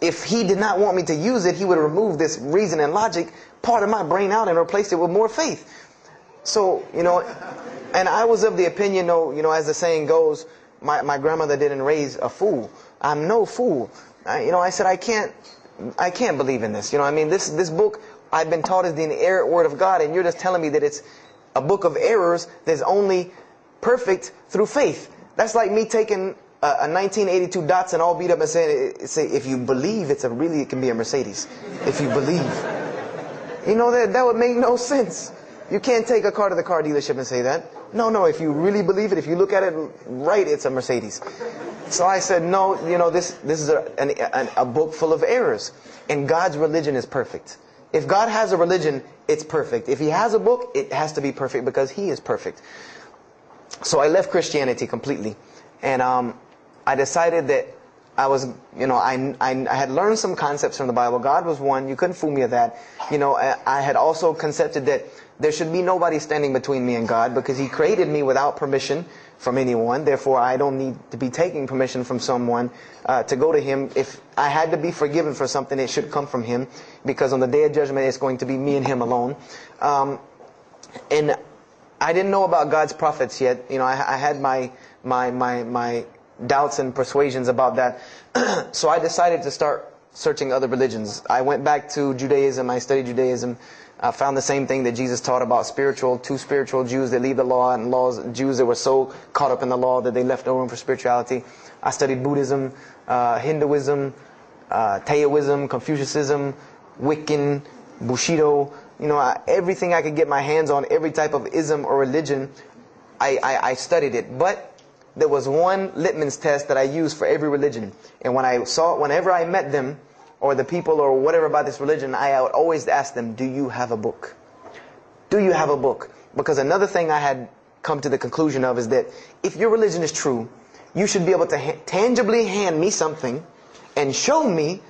If He did not want me to use it, He would remove this reason and logic part of my brain out and replace it with more faith. So, and I was of the opinion, as the saying goes, my grandmother didn't raise a fool. I'm no fool. I said, I can't believe in this. This book I've been taught is the inerrant word of God, and you're just telling me that it's a book of errors that's only perfect through faith. That's like me taking a 1982 Datsun all beat up and say, if you believe it can be a Mercedes. If you believe. That would make no sense. You can't take a car to the car dealership and say that. No, if you really believe it, if you look at it right, it's a Mercedes. So I said, no, this is a book full of errors. And God's religion is perfect. If God has a religion, it's perfect. If He has a book, it has to be perfect because He is perfect. So I left Christianity completely. And I decided that I was, I had learned some concepts from the Bible. God was one. You couldn't fool me of that. I had also concepted that there should be nobody standing between me and God, because He created me without permission from anyone. Therefore, I don't need to be taking permission from someone to go to Him. If I had to be forgiven for something, it should come from Him, because on the day of judgment, it's going to be me and Him alone. And I didn't know about God's prophets yet. I had my doubts and persuasions about that. So I decided to start searching other religions. I went back to Judaism. I studied Judaism. I found the same thing that Jesus taught about two spiritual Jews that leave the law, and Jews that were so caught up in the law that they left no room for spirituality. I studied Buddhism, Hinduism, Taoism, Confucianism, Wiccan, Bushido. Everything I could get my hands on, every type of ism or religion, I studied it. But there was one litmus test that I used for every religion. And whenever I met them, or the people or whatever about this religion, I would always ask them, do you have a book? Do you have a book? Because another thing I had come to the conclusion of is that if your religion is true, you should be able to tangibly hand me something and show me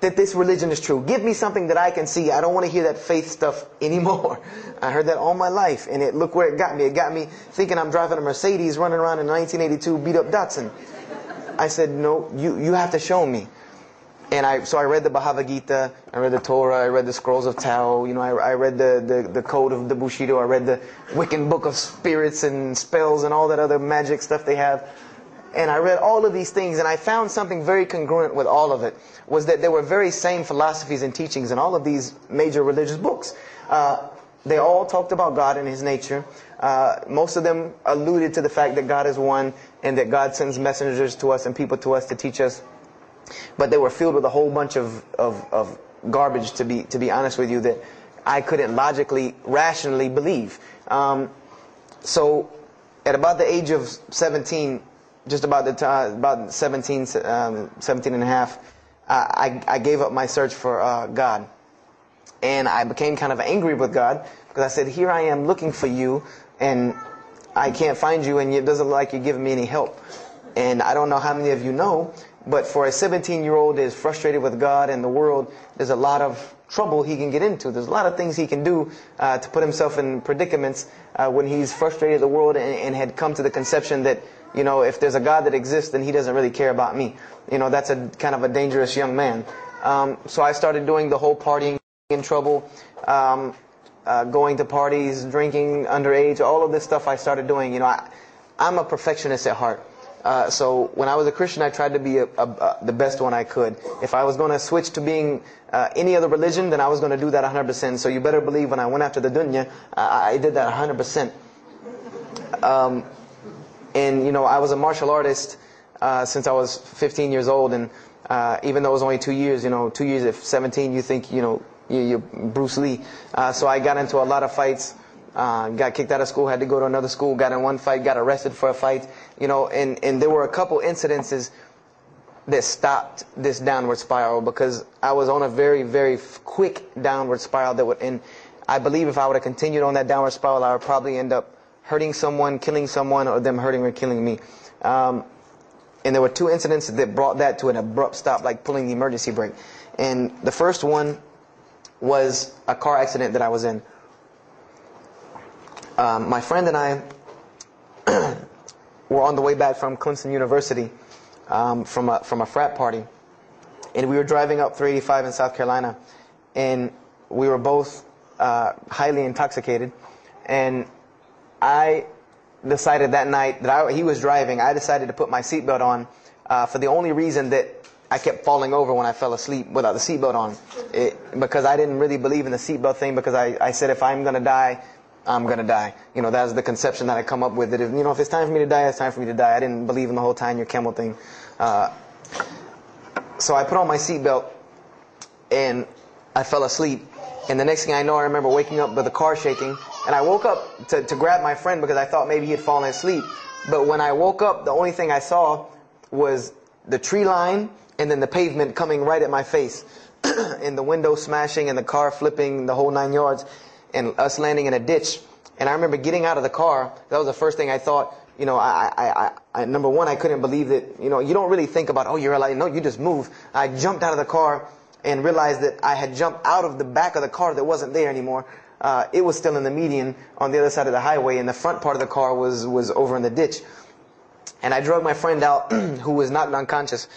that this religion is true. Give me something that I can see. I don't want to hear that faith stuff anymore. I heard that all my life, and look where it got me. It got me thinking I'm driving a Mercedes running around in a 1982 beat-up Datsun. I said, no, you have to show me. And so I read the Bhagavad Gita, I read the Torah, I read the Scrolls of Tao, I read the Code of the Bushido, I read the Wiccan Book of Spirits and Spells and all that other magic stuff they have. And I read all of these things, and I found something very congruent with all of it, was that there were very same philosophies and teachings in all of these major religious books. They all talked about God and His nature. Most of them alluded to the fact that God is one, and that God sends messengers to us and people to us to teach us. But they were filled with a whole bunch of garbage, to be honest with you, that I couldn't logically, rationally believe. So at about the age of 17, just about the time, about 17 and a half, I gave up my search for God. And I became kind of angry with God, because I said, here I am looking for you, and I can't find you, and it doesn't look like you're giving me any help. And I don't know how many of you know, but for a 17-year-old that is frustrated with God and the world, there's a lot of trouble he can get into. There's a lot of things he can do to put himself in predicaments when he's frustrated the world and had come to the conception that, if there's a God that exists, then He doesn't really care about me. That's a kind of a dangerous young man. So I started doing the whole partying in trouble, going to parties, drinking underage, all of this stuff I started doing. I'm a perfectionist at heart. So when I was a Christian, I tried to be the best one I could. If I was going to switch to being any other religion, then I was going to do that 100%. So you better believe when I went after the dunya, I did that 100%. And I was a martial artist since I was 15 years old. And even though it was only 2 years, 2 years at 17, you think, you're Bruce Lee. So I got into a lot of fights. Got kicked out of school, had to go to another school, got in one fight, got arrested for a fight, and there were a couple incidences that stopped this downward spiral, because I was on a very, very quick downward spiral and I believe if I would have continued on that downward spiral, I would probably end up hurting someone, killing someone, or them hurting or killing me. And there were two incidents that brought that to an abrupt stop, like pulling the emergency brake. And the first one was a car accident that I was in. My friend and I were on the way back from Clemson University from a frat party, and we were driving up 385 in South Carolina, and we were both highly intoxicated. And I decided that night that he was driving, I decided to put my seatbelt on for the only reason that I kept falling over when I fell asleep without the seatbelt on, because I didn't really believe in the seatbelt thing, because I said if I'm going to die, I'm going to die. That was the conception that I come up with. That if it's time for me to die, it's time for me to die. I didn't believe in the whole tying your camel thing. So I put on my seatbelt, and I fell asleep. And the next thing I know, I remember waking up with the car shaking. And I woke up to grab my friend because I thought maybe he had fallen asleep. But when I woke up, the only thing I saw was the tree line and then the pavement coming right at my face. And the window smashing and the car flipping, the whole 9 yards. And us landing in a ditch. And I remember getting out of the car. That was the first thing I thought. you know, number one, I couldn't believe that, you know, you don't really think about, oh, you're alive. No, you just move. I jumped out of the car and realized that I had jumped out of the back of the car that wasn't there anymore. It was still in the median on the other side of the highway, and the front part of the car was over in the ditch. And I drug my friend out, who was not unconscious,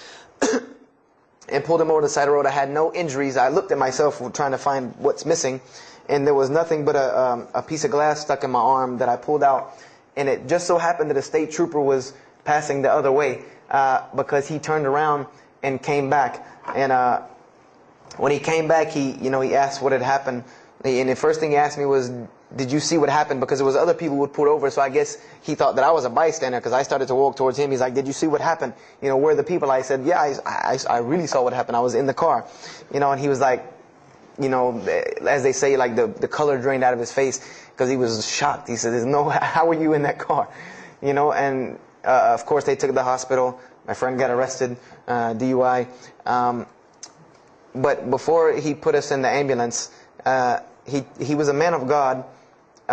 and pulled him over to the side of the road. I had no injuries. I looked at myself trying to find what's missing, and there was nothing but a piece of glass stuck in my arm that I pulled out. And it just so happened that a state trooper was passing the other way, because he turned around and came back. And when he came back, he asked what had happened. And the first thing he asked me was, did you see what happened? Because there was other people who would pull over, so I guess he thought that I was a bystander, because I started to walk towards him. He's like, did you see what happened? You know, where are the people? I said, yeah, I really saw what happened. I was in the car. You know, and he was like, you know, as they say, like the color drained out of his face, because he was shocked. He said, how were you in that car? You know, and of course they took to the hospital. My friend got arrested, DUI. But before he put us in the ambulance, he was a man of God,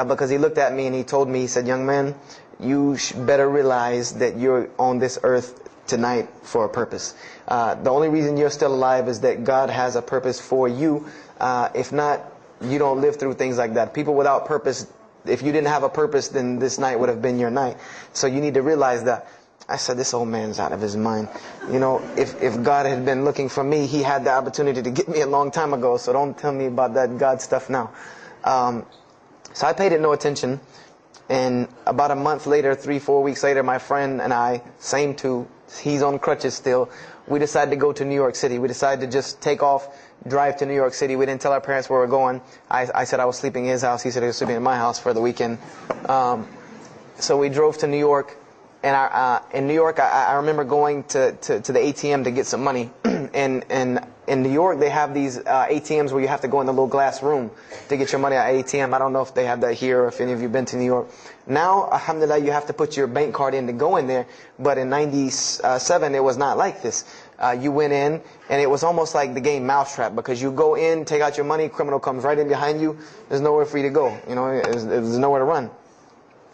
because he looked at me and he told me, he said, young man, you better realize that you're on this earth tonight for a purpose. The only reason you're still alive is that God has a purpose for you. If not, you don't live through things like that. People without purpose, if you didn't have a purpose, then this night would have been your night. So you need to realize that. I said, this old man's out of his mind. You know, if God had been looking for me, he had the opportunity to get me a long time ago. So don't tell me about that God stuff now. So I paid it no attention. And about a month later, 3-4 weeks later, my friend and I, same two, he's on crutches still, we decided to go to New York City. We decided to just take off, drive to New York City. We didn't tell our parents where we were going. I said I was sleeping in his house. He said he was sleeping in my house for the weekend. So we drove to New York. And in New York, I remember going to the ATM to get some money. And in New York, they have these ATMs where you have to go in the little glass room to get your money at ATM. I don't know if they have that here or if any of you have been to New York. Now, alhamdulillah, you have to put your bank card in to go in there. But in 97, it was not like this. You went in, and it was almost like the game Mousetrap, because you go in, take out your money, criminal comes right in behind you. There's nowhere for you to go. You know, there's nowhere to run.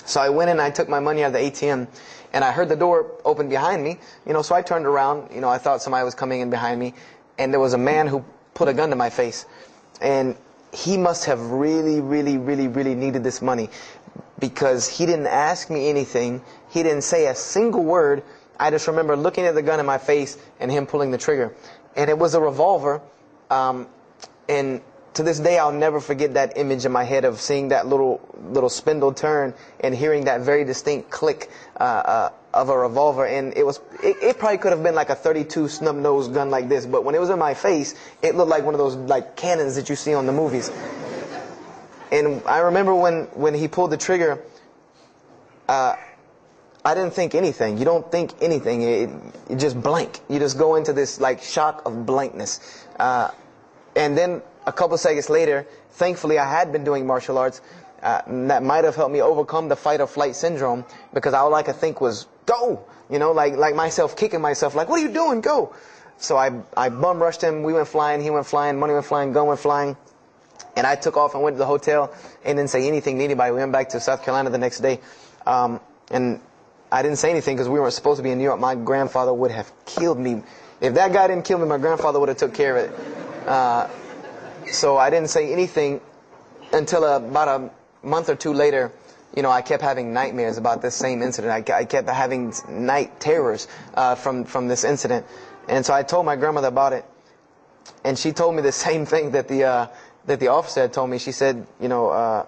So I went in and I took my money out of the ATM, and I heard the door open behind me. You know, so I turned around. You know, I thought somebody was coming in behind me, and there was a man who put a gun to my face. And he must have really, really, really, really needed this money, because he didn't ask me anything. He didn't say a single word. I just remember looking at the gun in my face and him pulling the trigger. And it was a revolver. And to this day, I'll never forget that image in my head of seeing that little spindle turn and hearing that very distinct click of a revolver. And it probably could have been like a 32 snub-nosed gun like this, but when it was in my face, it looked like one of those like cannons that you see on the movies. And I remember when he pulled the trigger, I didn't think anything. You don't think anything. It just blank. You just go into this like shock of blankness. And then a couple seconds later, thankfully I had been doing martial arts. That might have helped me overcome the fight or flight syndrome, because all I could think was, go! You know, like myself kicking myself, like, what are you doing? Go! So I bum rushed him. We went flying. He went flying. Money went flying. Gun went flying. And I took off and went to the hotel and didn't say anything to anybody. We went back to South Carolina the next day. And I didn't say anything because we weren't supposed to be in New York. My grandfather would have killed me. If that guy didn't kill me, my grandfather would have took care of it. So I didn't say anything until about a month or two later. You know, I kept having nightmares about this same incident. I kept having night terrors from this incident. And so I told my grandmother about it. And she told me the same thing that the officer had told me. She said, you know,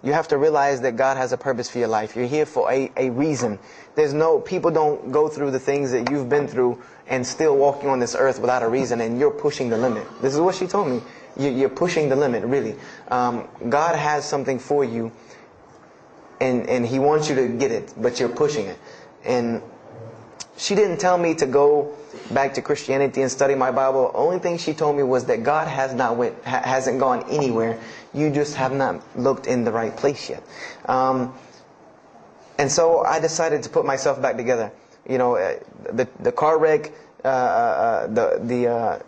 you have to realize that God has a purpose for your life. You're here for a reason. People don't go through the things that you've been through and still walking on this earth without a reason, and you're pushing the limit. This is what she told me. You're pushing the limit, really. God has something for you, and He wants you to get it, but you're pushing it. And she didn't tell me to go back to Christianity and study my Bible. The only thing she told me was that God hasn't gone anywhere. You just have not looked in the right place yet. And so I decided to put myself back together. You know, the car wreck, the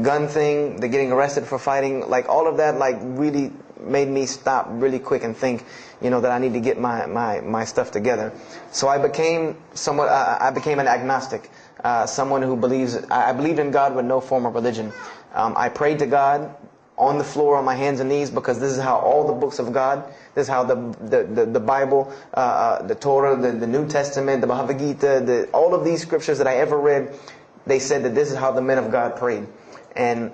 gun thing, the getting arrested for fighting, like all of that, like really made me stop really quick and think, that I need to get my stuff together. So I became an agnostic, someone who I believed in God with no form of religion. I prayed to God on the floor on my hands and knees, because this is how all the books of God, this is how the Bible, the Torah, the New Testament, the Bhagavad Gita, all of these scriptures that I ever read, they said that this is how the men of God prayed. And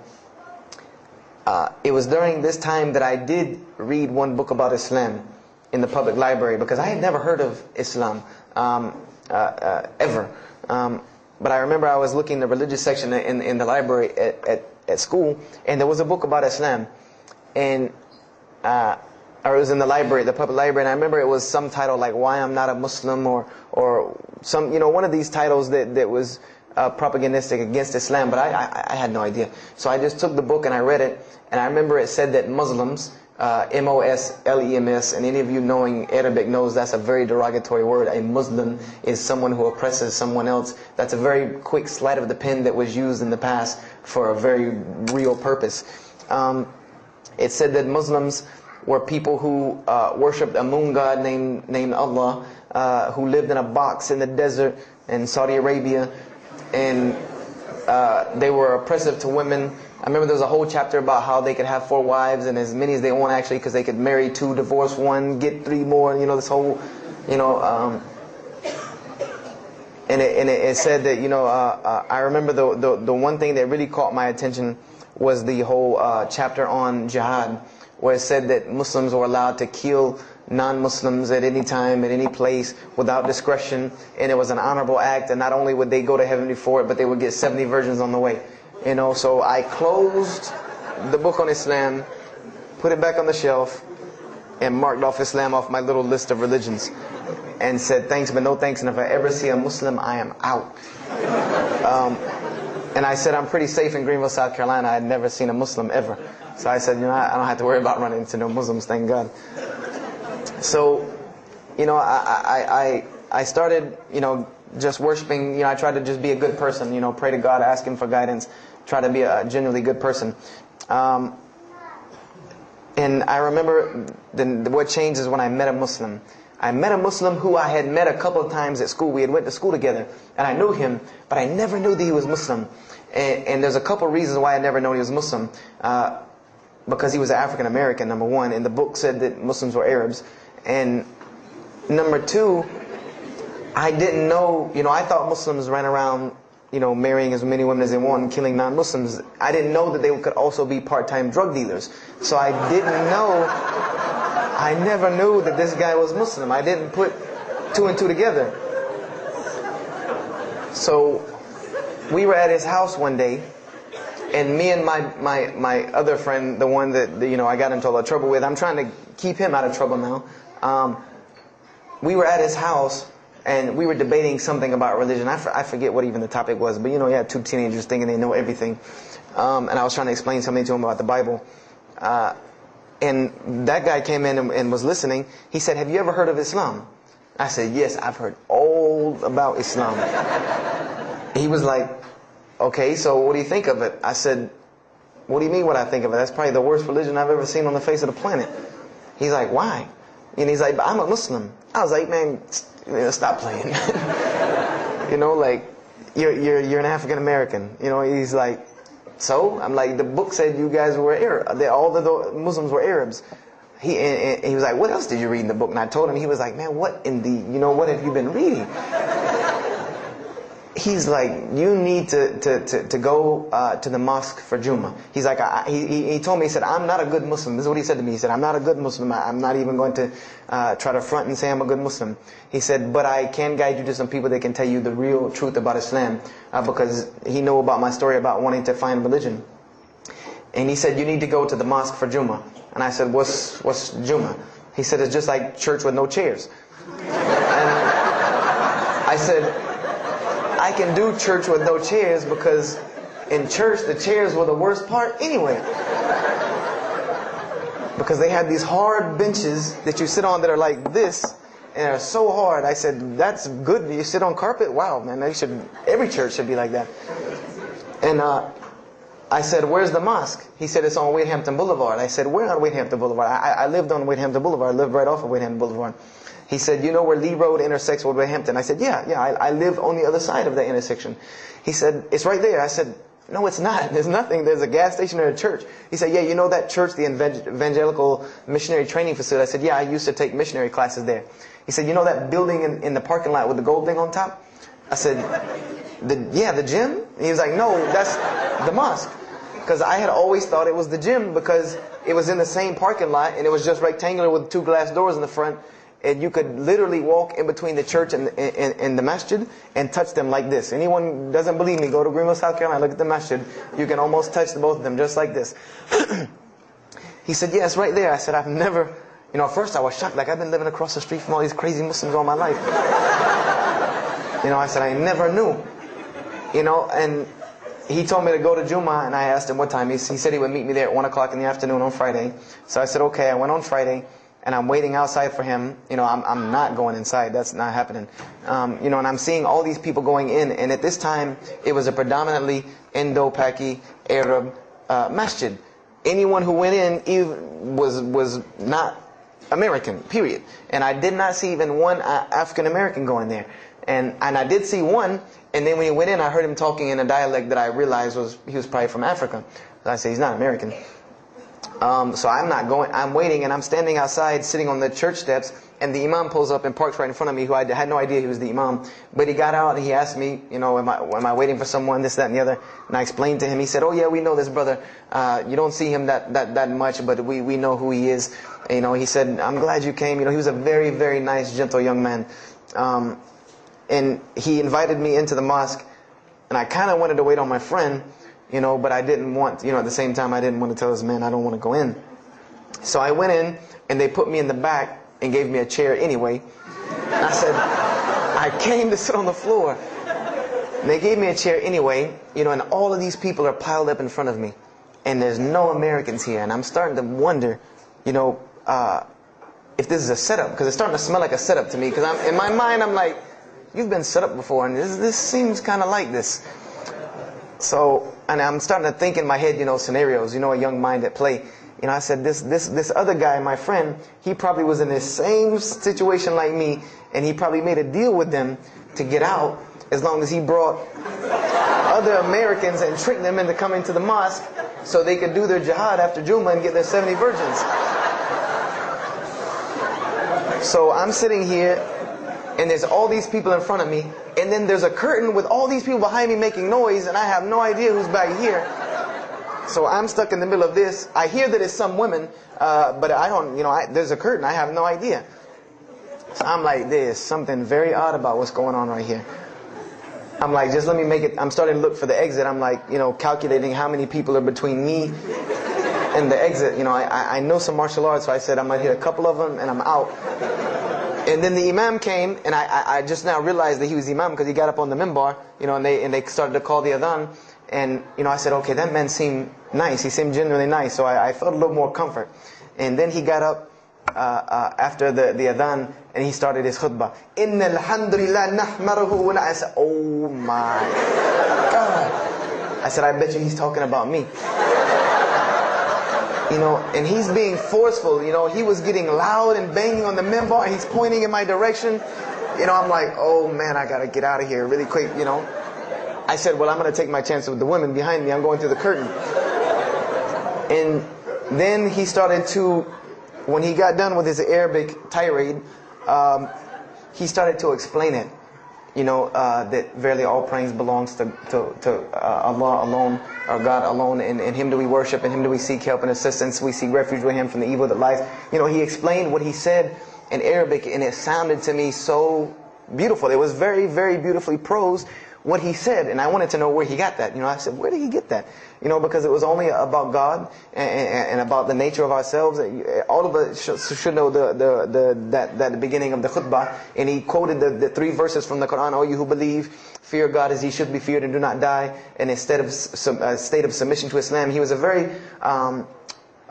it was during this time that I did read one book about Islam in the public library, because I had never heard of Islam ever. But I remember I was looking in the religious section in the library at school, and there was a book about Islam, and or it was in the library, the public library, and I remember it was some title like "Why I'm Not a Muslim" or some one of these titles that was propagandistic against Islam, but I had no idea. So I just took the book and I read it, and I remember it said that Muslims, Moslems, and any of you knowing Arabic knows that's a very derogatory word. A Muslim is someone who oppresses someone else. That's a very quick sleight of the pen that was used in the past for a very real purpose. It said that Muslims were people who worshipped a moon god named Allah, who lived in a box in the desert in Saudi Arabia, and they were oppressive to women. I remember there was a whole chapter about how they could have 4 wives and as many as they want, actually, because they could marry 2, divorce 1, get 3 more. This whole, and it said that I remember the one thing that really caught my attention was the whole chapter on jihad, where it said that Muslims were allowed to kill non-Muslims at any time, at any place, without discretion, and it was an honorable act, and not only would they go to heaven before it, but they would get 70 virgins on the way. So I closed the book on Islam, put it back on the shelf, and marked off Islam off my little list of religions, and said thanks but no thanks, and if I ever see a Muslim, I am out. And I said I'm pretty safe in Greenville, South Carolina. I had never seen a Muslim ever. So I said, I don't have to worry about running into no Muslims, thank God. So, I started, just worshiping. I tried to just be a good person, pray to God, ask Him for guidance, try to be a genuinely good person. And I remember what changed is when I met a Muslim. I met a Muslim who I had met a couple of times at school. We had went to school together, and I knew him, but I never knew that he was Muslim. And there's a couple of reasons why I never knew he was Muslim. Because he was African American, number one, and the book said that Muslims were Arabs. And number two, I didn't know, I thought Muslims ran around, marrying as many women as they want and killing non-Muslims. I didn't know that they could also be part-time drug dealers. So I never knew that this guy was Muslim. I didn't put 2 and 2 together. So we were at his house one day, and me and my other friend, the one that I got into a lot of trouble with, I'm trying to keep him out of trouble now. We were at his house, and we were debating something about religion. I forget what even the topic was, but you had 2 teenagers thinking they know everything. And I was trying to explain something to him about the Bible. And that guy came in and was listening. He said, "Have you ever heard of Islam?" I said, "Yes, I've heard all about Islam." He was like, "Okay, so what do you think of it?" I said, "What do you mean what I think of it? That's probably the worst religion I've ever seen on the face of the planet." He's like, "Why?" And he's like, "But I'm a Muslim." I was like, "Man, stop playing." You're an African American. He's like, "So?" I'm like, "The book said you guys were Arab. All the Muslims were Arabs." He was like, "What else did you read in the book?" And I told him. He was like, "Man, what in the, what have you been reading?" He's like, "You need to go to the mosque for Jummah." He's like, he told me, he said, "I'm not a good Muslim." This is what he said to me. He said, "I'm not a good Muslim. I'm not even going to try to front and say I'm a good Muslim." He said, "But I can guide you to some people that can tell you the real truth about Islam," because he knew about my story about wanting to find religion. And he said, "You need to go to the mosque for Jummah." And I said, What's Jummah?" He said, "It's just like church with no chairs." And I said, "I can do church with no chairs because in church the chairs were the worst part anyway." Because they had these hard benches that you sit on that are like this, and they're so hard. I said, "That's good. You sit on carpet? Wow, man, every church should be like that." And I said, where's the mosque? He said, it's on Wadehampton Boulevard. I said, where on Wadehampton Boulevard? I lived on Wadehampton Boulevard. I lived right off of Wadehampton Boulevard. He said, you know where Lee Road intersects with Wadehampton? I said, yeah, I live on the other side of that intersection. He said, it's right there. I said, no, it's not. There's nothing. There's a gas station or a church. He said, yeah, you know that church, the Evangelical Missionary Training Facility? I said, yeah, I used to take missionary classes there. He said, you know that building in the parking lot with the gold thing on top? I said, the gym? He was like, no, that's the mosque. Because I had always thought it was the gym because it was in the same parking lot and it was just rectangular with 2 glass doors in the front. And you could literally walk in between the church and the masjid and touch them like this. Anyone doesn't believe me, go to Greenville, South Carolina, look at the masjid. You can almost touch both of them just like this. He said, yeah, it's right there. I said, I've never, at first I was shocked. Like, I've been living across the street from all these crazy Muslims all my life. I said, I never knew. And he told me to go to Jummah, and I asked him what time. He said he would meet me there at 1 o'clock in the afternoon on Friday. So I said, okay. I went on Friday, and I'm waiting outside for him. I'm not going inside. That's not happening. And I'm seeing all these people going in. And at this time, it was a predominantly Indo-Paki Arab masjid. Anyone who went in was not American, period. And I did not see even one African-American going there. And I did see one, and then when he went in, I heard him talking in a dialect that I realized he was probably from Africa. I said, he's not American. So I'm not going. I'm waiting, and I'm standing outside, sitting on the church steps, and the imam pulls up and parks right in front of me, who I had no idea he was the imam. But he got out, and he asked me, am I waiting for someone, this, that, and the other? And I explained to him. He said, oh, yeah, we know this brother. You don't see him that much, but we know who he is. He said, I'm glad you came. He was a very, very nice, gentle young man. And he invited me into the mosque, and I kind of wanted to wait on my friend, but I didn't want, at the same time, I didn't want to tell this man I don't want to go in. So I went in, and they put me in the back and gave me a chair anyway. And I said, I came to sit on the floor. And they gave me a chair anyway, and all of these people are piled up in front of me. And there's no Americans here. And I'm starting to wonder, if this is a setup, because it's starting to smell like a setup to me. Because in my mind, I'm like, you've been set up before, and this seems kind of like this. So, and I'm starting to think in my head, scenarios, a young mind at play. I said, this other guy, my friend, he probably was in the same situation like me, and he probably made a deal with them to get out as long as he brought other Americans and tricked them into coming to the mosque so they could do their jihad after Jummah and get their 70 virgins. So I'm sitting here, and there's all these people in front of me, and then there's a curtain with all these people behind me making noise, and I have no idea who's back here. So I'm stuck in the middle of this. I hear that it's some women, but I don't, there's a curtain. I have no idea. So I'm like, there's something very odd about what's going on right here. I'm like, just let me make it. I'm starting to look for the exit. I'm like, calculating how many people are between me and the exit. I know some martial arts, so I said I might hit a couple of them, and I'm out. And then the imam came, and I just now realized that he was the imam because he got up on the minbar, and they started to call the adhan. And, I said, okay, that man seemed nice. He seemed genuinely nice. So I felt a little more comfort. And then he got up after the adhan, and he started his khutbah. Inna alhamdulillah nahmaruhu wa I said, oh my God. I said, I bet you he's talking about me. And he's being forceful. He was getting loud and banging on the minbar, and he's pointing in my direction. I'm like, oh man, I got to get out of here really quick, I said, well, I'm going to take my chance with the women behind me. I'm going through the curtain. And then he started to, when he got done with his Arabic tirade, he started to explain it. That verily all praise belongs to Allah alone, or God alone. In Him do we worship, in Him do we seek help and assistance. We seek refuge with Him from the evil that lies. He explained what he said in Arabic, and it sounded to me so beautiful. It was very, very beautifully prosed, what he said, and I wanted to know where he got that. I said, where did he get that? Because it was only about God and about the nature of ourselves. All of us should know that the beginning of the khutbah, and he quoted the 3 verses from the Quran. O you who believe, fear God as He should be feared and do not die. And instead of a state of submission to Islam, he was a very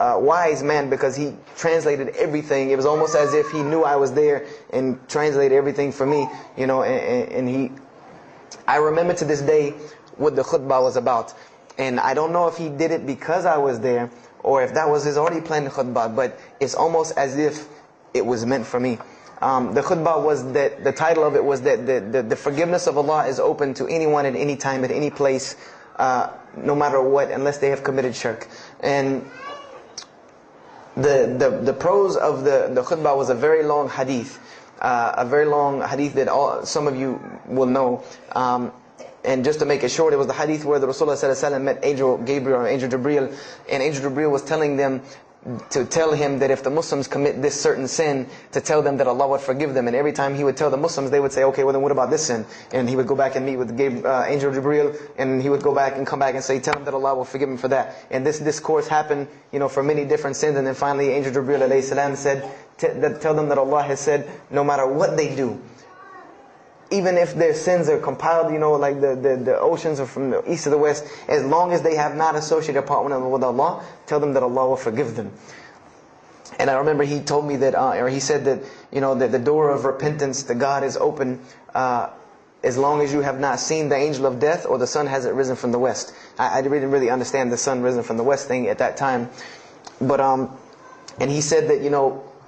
wise man because he translated everything. It was almost as if he knew I was there and translated everything for me. And he. I remember to this day what the khutbah was about. And I don't know if he did it because I was there, or if that was his already planned khutbah, but it's almost as if it was meant for me. The khutbah was that, the title of it was that the forgiveness of Allah is open to anyone at any time, at any place, no matter what, unless they have committed shirk. And the prose of the khutbah was a very long hadith. A very long hadith that some of you will know. And just to make it short, it was the hadith where the Rasulullah met Angel Gabriel, or Angel Jibreel, and Angel Jibreel was telling them to tell him that if the Muslims commit this certain sin, to tell them that Allah would forgive them. And every time he would tell the Muslims, they would say, okay, well then what about this sin? And he would go back and meet with Angel Jibreel, and he would go back and come back and say, tell him that Allah will forgive him for that. And this discourse happened, for many different sins. And then finally Angel Jibreel alayhi salam said, tell them that Allah has said, no matter what they do, even if their sins are compiled, like the oceans are from the east to the west, as long as they have not associated a partner with Allah, tell them that Allah will forgive them. And I remember he told me that, or he said that, that the door of repentance to God is open as long as you have not seen the angel of death or the sun hasn't risen from the west. I didn't really understand the sun risen from the west thing at that time. But, and he said that,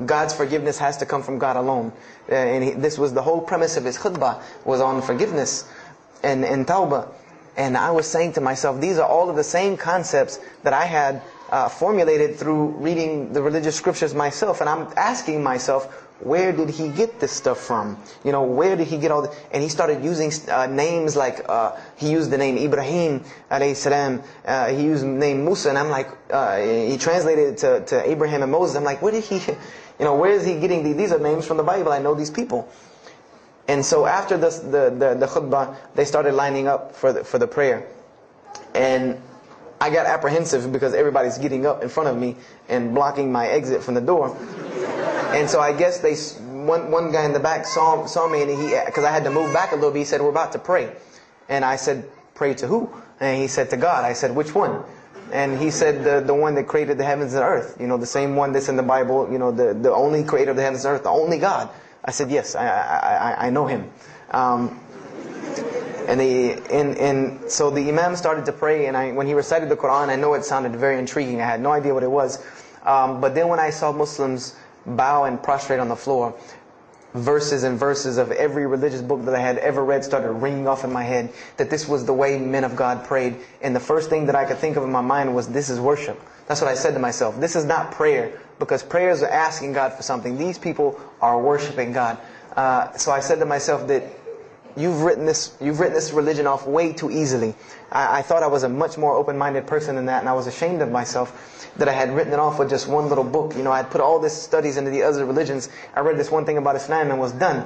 God's forgiveness has to come from God alone. And this was the whole premise of his khutbah, was on forgiveness and tawbah. And I was saying to myself, these are all of the same concepts that I had formulated through reading the religious scriptures myself. And I'm asking myself, where did he get this stuff from? Where did he get all this? And he started using names like, he used the name Ibrahim alayhi salam, he used the name Musa, and I'm like, he translated it to Abraham and Moses. I'm like, where did he, where is he getting these? These are names from the Bible. I know these people. And so after the khutbah, they started lining up for the prayer. And I got apprehensive because everybody's getting up in front of me and blocking my exit from the door. And so I guess one guy in the back saw me, and because I had to move back a little bit, he said, we're about to pray. And I said, pray to who? And he said, to God. I said, which one? And he said, the one that created the heavens and earth. The same one that's in the Bible, the only creator of the heavens and earth, the only God. I said, yes, I know him. And so the Imam started to pray, and when he recited the Quran, I know it sounded very intriguing. I had no idea what it was. But then when I saw Muslims bow and prostrate on the floor, verses and verses of every religious book that I had ever read started ringing off in my head, that this was the way men of God prayed. And the first thing that I could think of in my mind was, this is worship. That's what I said to myself. This is not prayer, because prayers are asking God for something. These people are worshiping God. So I said to myself that you've written this religion off way too easily. I thought I was a much more open-minded person than that, and I was ashamed of myself that I had written it off with just one little book. I had put all these studies into the other religions. I read this one thing about Islam and was done.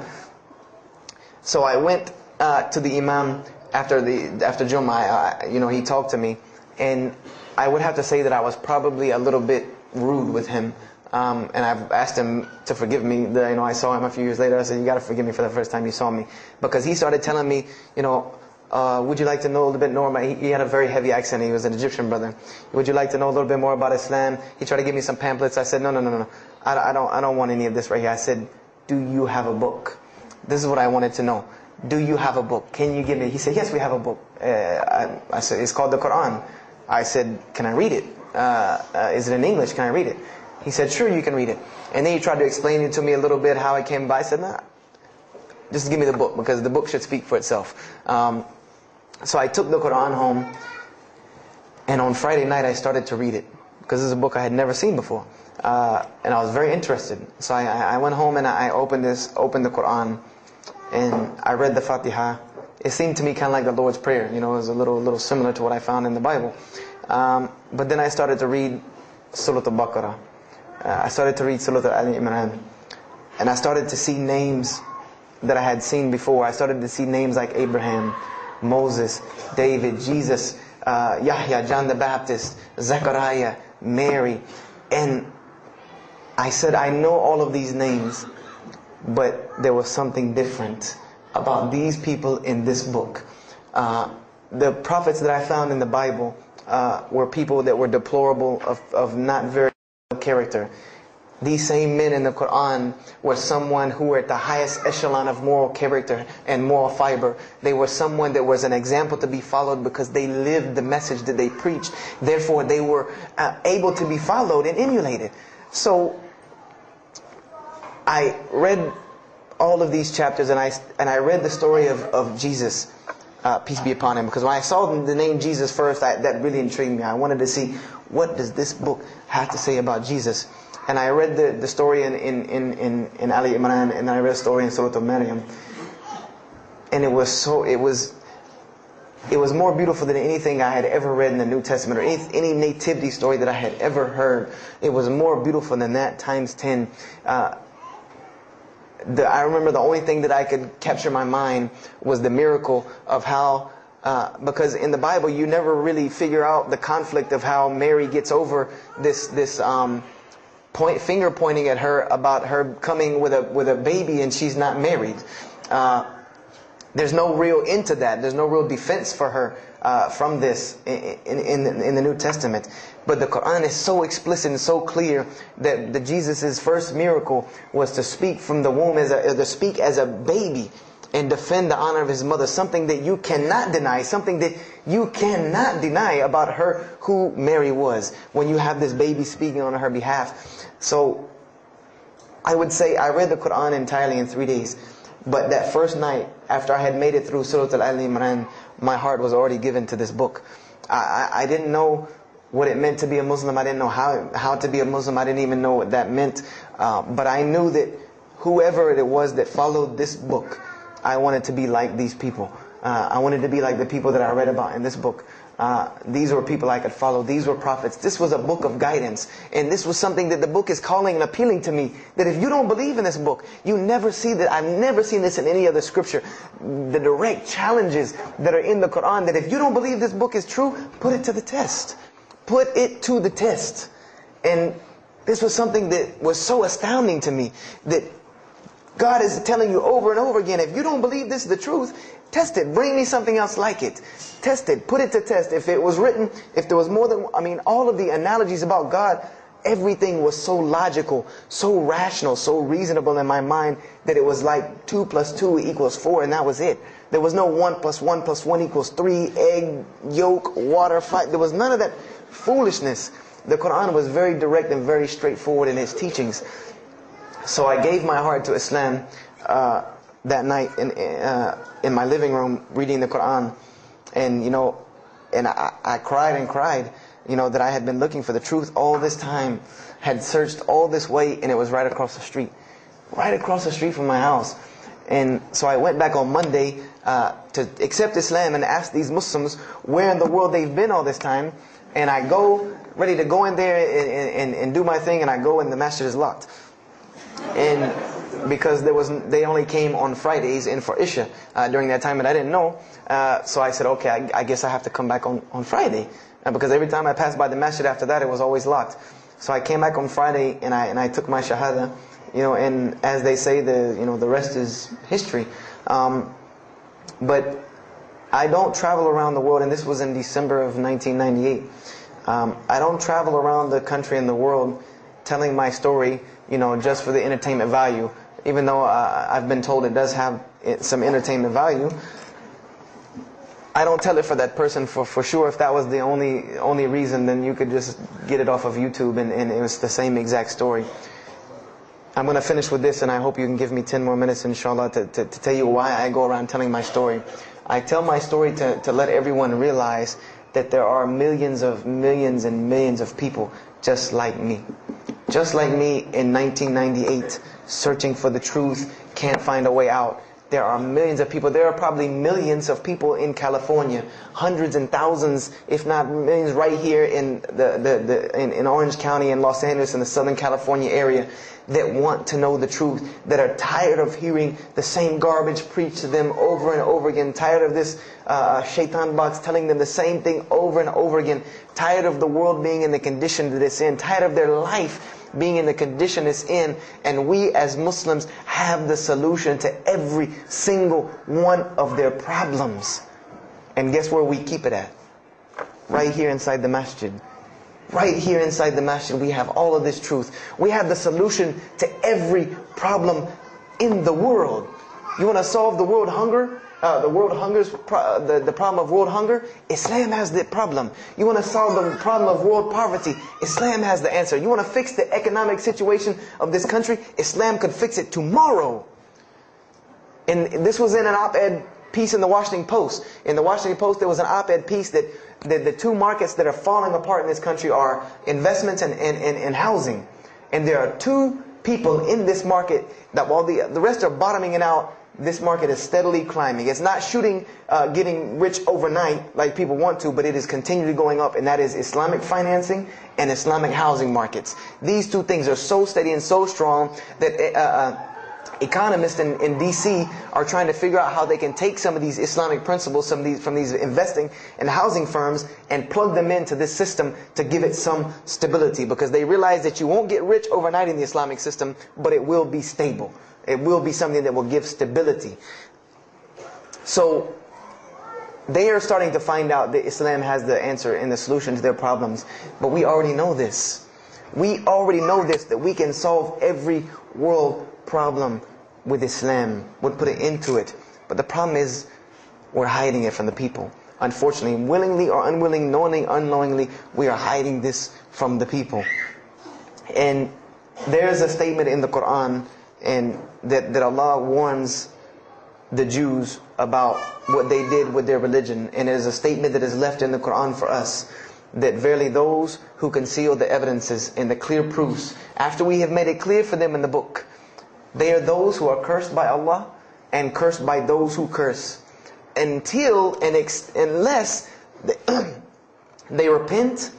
So I went to the Imam after Jummah. He talked to me, and I would have to say that I was probably a little bit rude with him. And I've asked him to forgive me. I saw him a few years later. I said, you got to forgive me for the first time you saw me. Because he started telling me, would you like to know a little bit more about... He had a very heavy accent. He was an Egyptian brother. Would you like to know a little bit more about Islam? He tried to give me some pamphlets. I said, no. I don't want any of this right here. I said, do you have a book? This is what I wanted to know. Do you have a book? Can you give me... He said, yes, we have a book. I said, it's called the Quran. I said, can I read it? Is it in English? Can I read it? He said, sure, you can read it. And then he tried to explain it to me a little bit, how it came by. I said, nah, just give me the book, because the book should speak for itself. So I took the Quran home, and on Friday night I started to read it, because this is a book I had never seen before. And I was very interested. So I went home and I opened the Quran, and I read the Fatiha. It seemed to me kind of like the Lord's Prayer. It was a little similar to what I found in the Bible. But then I started to read Surah Al-Baqarah. I started to read Surah Al-Imran. And I started to see names that I had seen before. I started to see names like Abraham, Moses, David, Jesus, Yahya, John the Baptist, Zechariah, Mary. And I said, I know all of these names, but there was something different about these people in this book. The prophets that I found in the Bible were people that were deplorable, of not very good character. These same men in the Quran were someone who were at the highest echelon of moral character and moral fiber. They were someone that was an example to be followed because they lived the message that they preached. Therefore, they were able to be followed and emulated. So, I read all of these chapters and I read the story of Jesus, peace be upon him. Because when I saw the name Jesus first, that really intrigued me. I wanted to see, what does this book have to say about Jesus? And I read the story in Ali Imran, and I read a story in Surah Al-Maryam. And it was more beautiful than anything I had ever read in the New Testament, or any nativity story that I had ever heard. It was more beautiful than that times 10. I remember the only thing that I could capture in my mind was the miracle of how, because in the Bible you never really figure out the conflict of how Mary gets over this finger pointing at her about her coming with a baby and she's not married. There's no real end to that. There's no real defense for her from this in the New Testament. But the Quran is so explicit and so clear that Jesus' first miracle was to speak from the womb, to speak as a baby and defend the honor of his mother. Something that you cannot deny. Something that you cannot deny about her, who Mary was, when you have this baby speaking on her behalf. So, I would say I read the Quran entirely in 3 days. But that first night, after I had made it through Surah Al-Imran, my heart was already given to this book. I didn't know what it meant to be a Muslim. I didn't know how to be a Muslim. I didn't even know what that meant. But I knew that whoever it was that followed this book, I wanted to be like these people. I wanted to be like the people that I read about in this book. These were people I could follow. These were prophets. This was a book of guidance. And this was something that the book is calling and appealing to me. That if you don't believe in this book, you never see that. I've never seen this in any other scripture. The direct challenges that are in the Quran, that if you don't believe this book is true, put it to the test. Put it to the test. And this was something that was so astounding to me, that God is telling you over and over again, if you don't believe this is the truth, test it. Bring me something else like it. Test it. Put it to test. If it was written, if there was more than, all of the analogies about God, everything was so logical, so rational, so reasonable in my mind that it was like 2 + 2 = 4, and that was it. There was no 1 + 1 + 1 = 3, egg, yolk, water, fight. There was none of that foolishness. The Quran was very direct and very straightforward in its teachings. So I gave my heart to Islam that night in my living room, reading the Quran, and I cried and cried, that I had been looking for the truth all this time, had searched all this way, and it was right across the street from my house. And so I went back on Monday to accept Islam and ask these Muslims where in the world they've been all this time. And I go ready to go in there and do my thing, and I go and the masjid is locked. And because they only came on Fridays and for Isha during that time, and I didn't know. So I said, okay, I guess I have to come back on Friday, because every time I passed by the masjid after that, it was always locked. So I came back on Friday and I took my shahada, and as they say, the rest is history. But I don't travel around the world, and this was in December of 1998. I don't travel around the country and the world telling my story, just for the entertainment value. Even though I've been told it does have some entertainment value, I don't tell it for that person for sure. If that was the only reason, then you could just get it off of YouTube and it was the same exact story. I'm going to finish with this, and I hope you can give me 10 more minutes, inshallah, to tell you why I go around telling my story. I tell my story to let everyone realize that there are millions and millions of people just like me. Just like me in 1998, searching for the truth, can't find a way out. There are millions of people. There are probably millions of people in California, hundreds and thousands, if not millions, right here in in Orange County and Los Angeles in the Southern California area, that want to know the truth, that are tired of hearing the same garbage preached to them over and over again, tired of this shaitan box telling them the same thing over and over again, tired of the world being in the condition that it's in, tired of their life being in the condition it's in. And we as Muslims have the solution to every single one of their problems. And guess where we keep it at? Right here inside the masjid. Right here inside the masjid, we have all of this truth. We have the solution to every problem in the world. You want to solve the world hunger? The problem of world hunger? Islam has the problem. You want to solve the problem of world poverty? Islam has the answer. You want to fix the economic situation of this country? Islam could fix it tomorrow. And this was in an op-ed piece in the Washington Post. In the Washington Post, there was an op-ed piece that the two markets that are falling apart in this country are investments and housing. And there are two people in this market that while the rest are bottoming it out, this market is steadily climbing. It's not getting rich overnight like people want to, but it is continually going up, and that is Islamic financing and Islamic housing markets. These two things are so steady and so strong that economists in DC are trying to figure out how they can take some of these Islamic principles, from these investing and housing firms, and plug them into this system to give it some stability, because they realize that you won't get rich overnight in the Islamic system, but it will be stable. It will be something that will give stability. So they are starting to find out that Islam has the answer and the solution to their problems. But we already know this. We already know this, that we can solve every world problem with Islam. We'll put it into it. But the problem is, we're hiding it from the people. Unfortunately, willingly or unwilling, knowingly, unknowingly, we are hiding this from the people. And there's a statement in the Quran and that Allah warns the Jews about what they did with their religion. And it is a statement that is left in the Quran for us, that verily those who conceal the evidences and the clear proofs, after we have made it clear for them in the book, they are those who are cursed by Allah and cursed by those who curse, unless they repent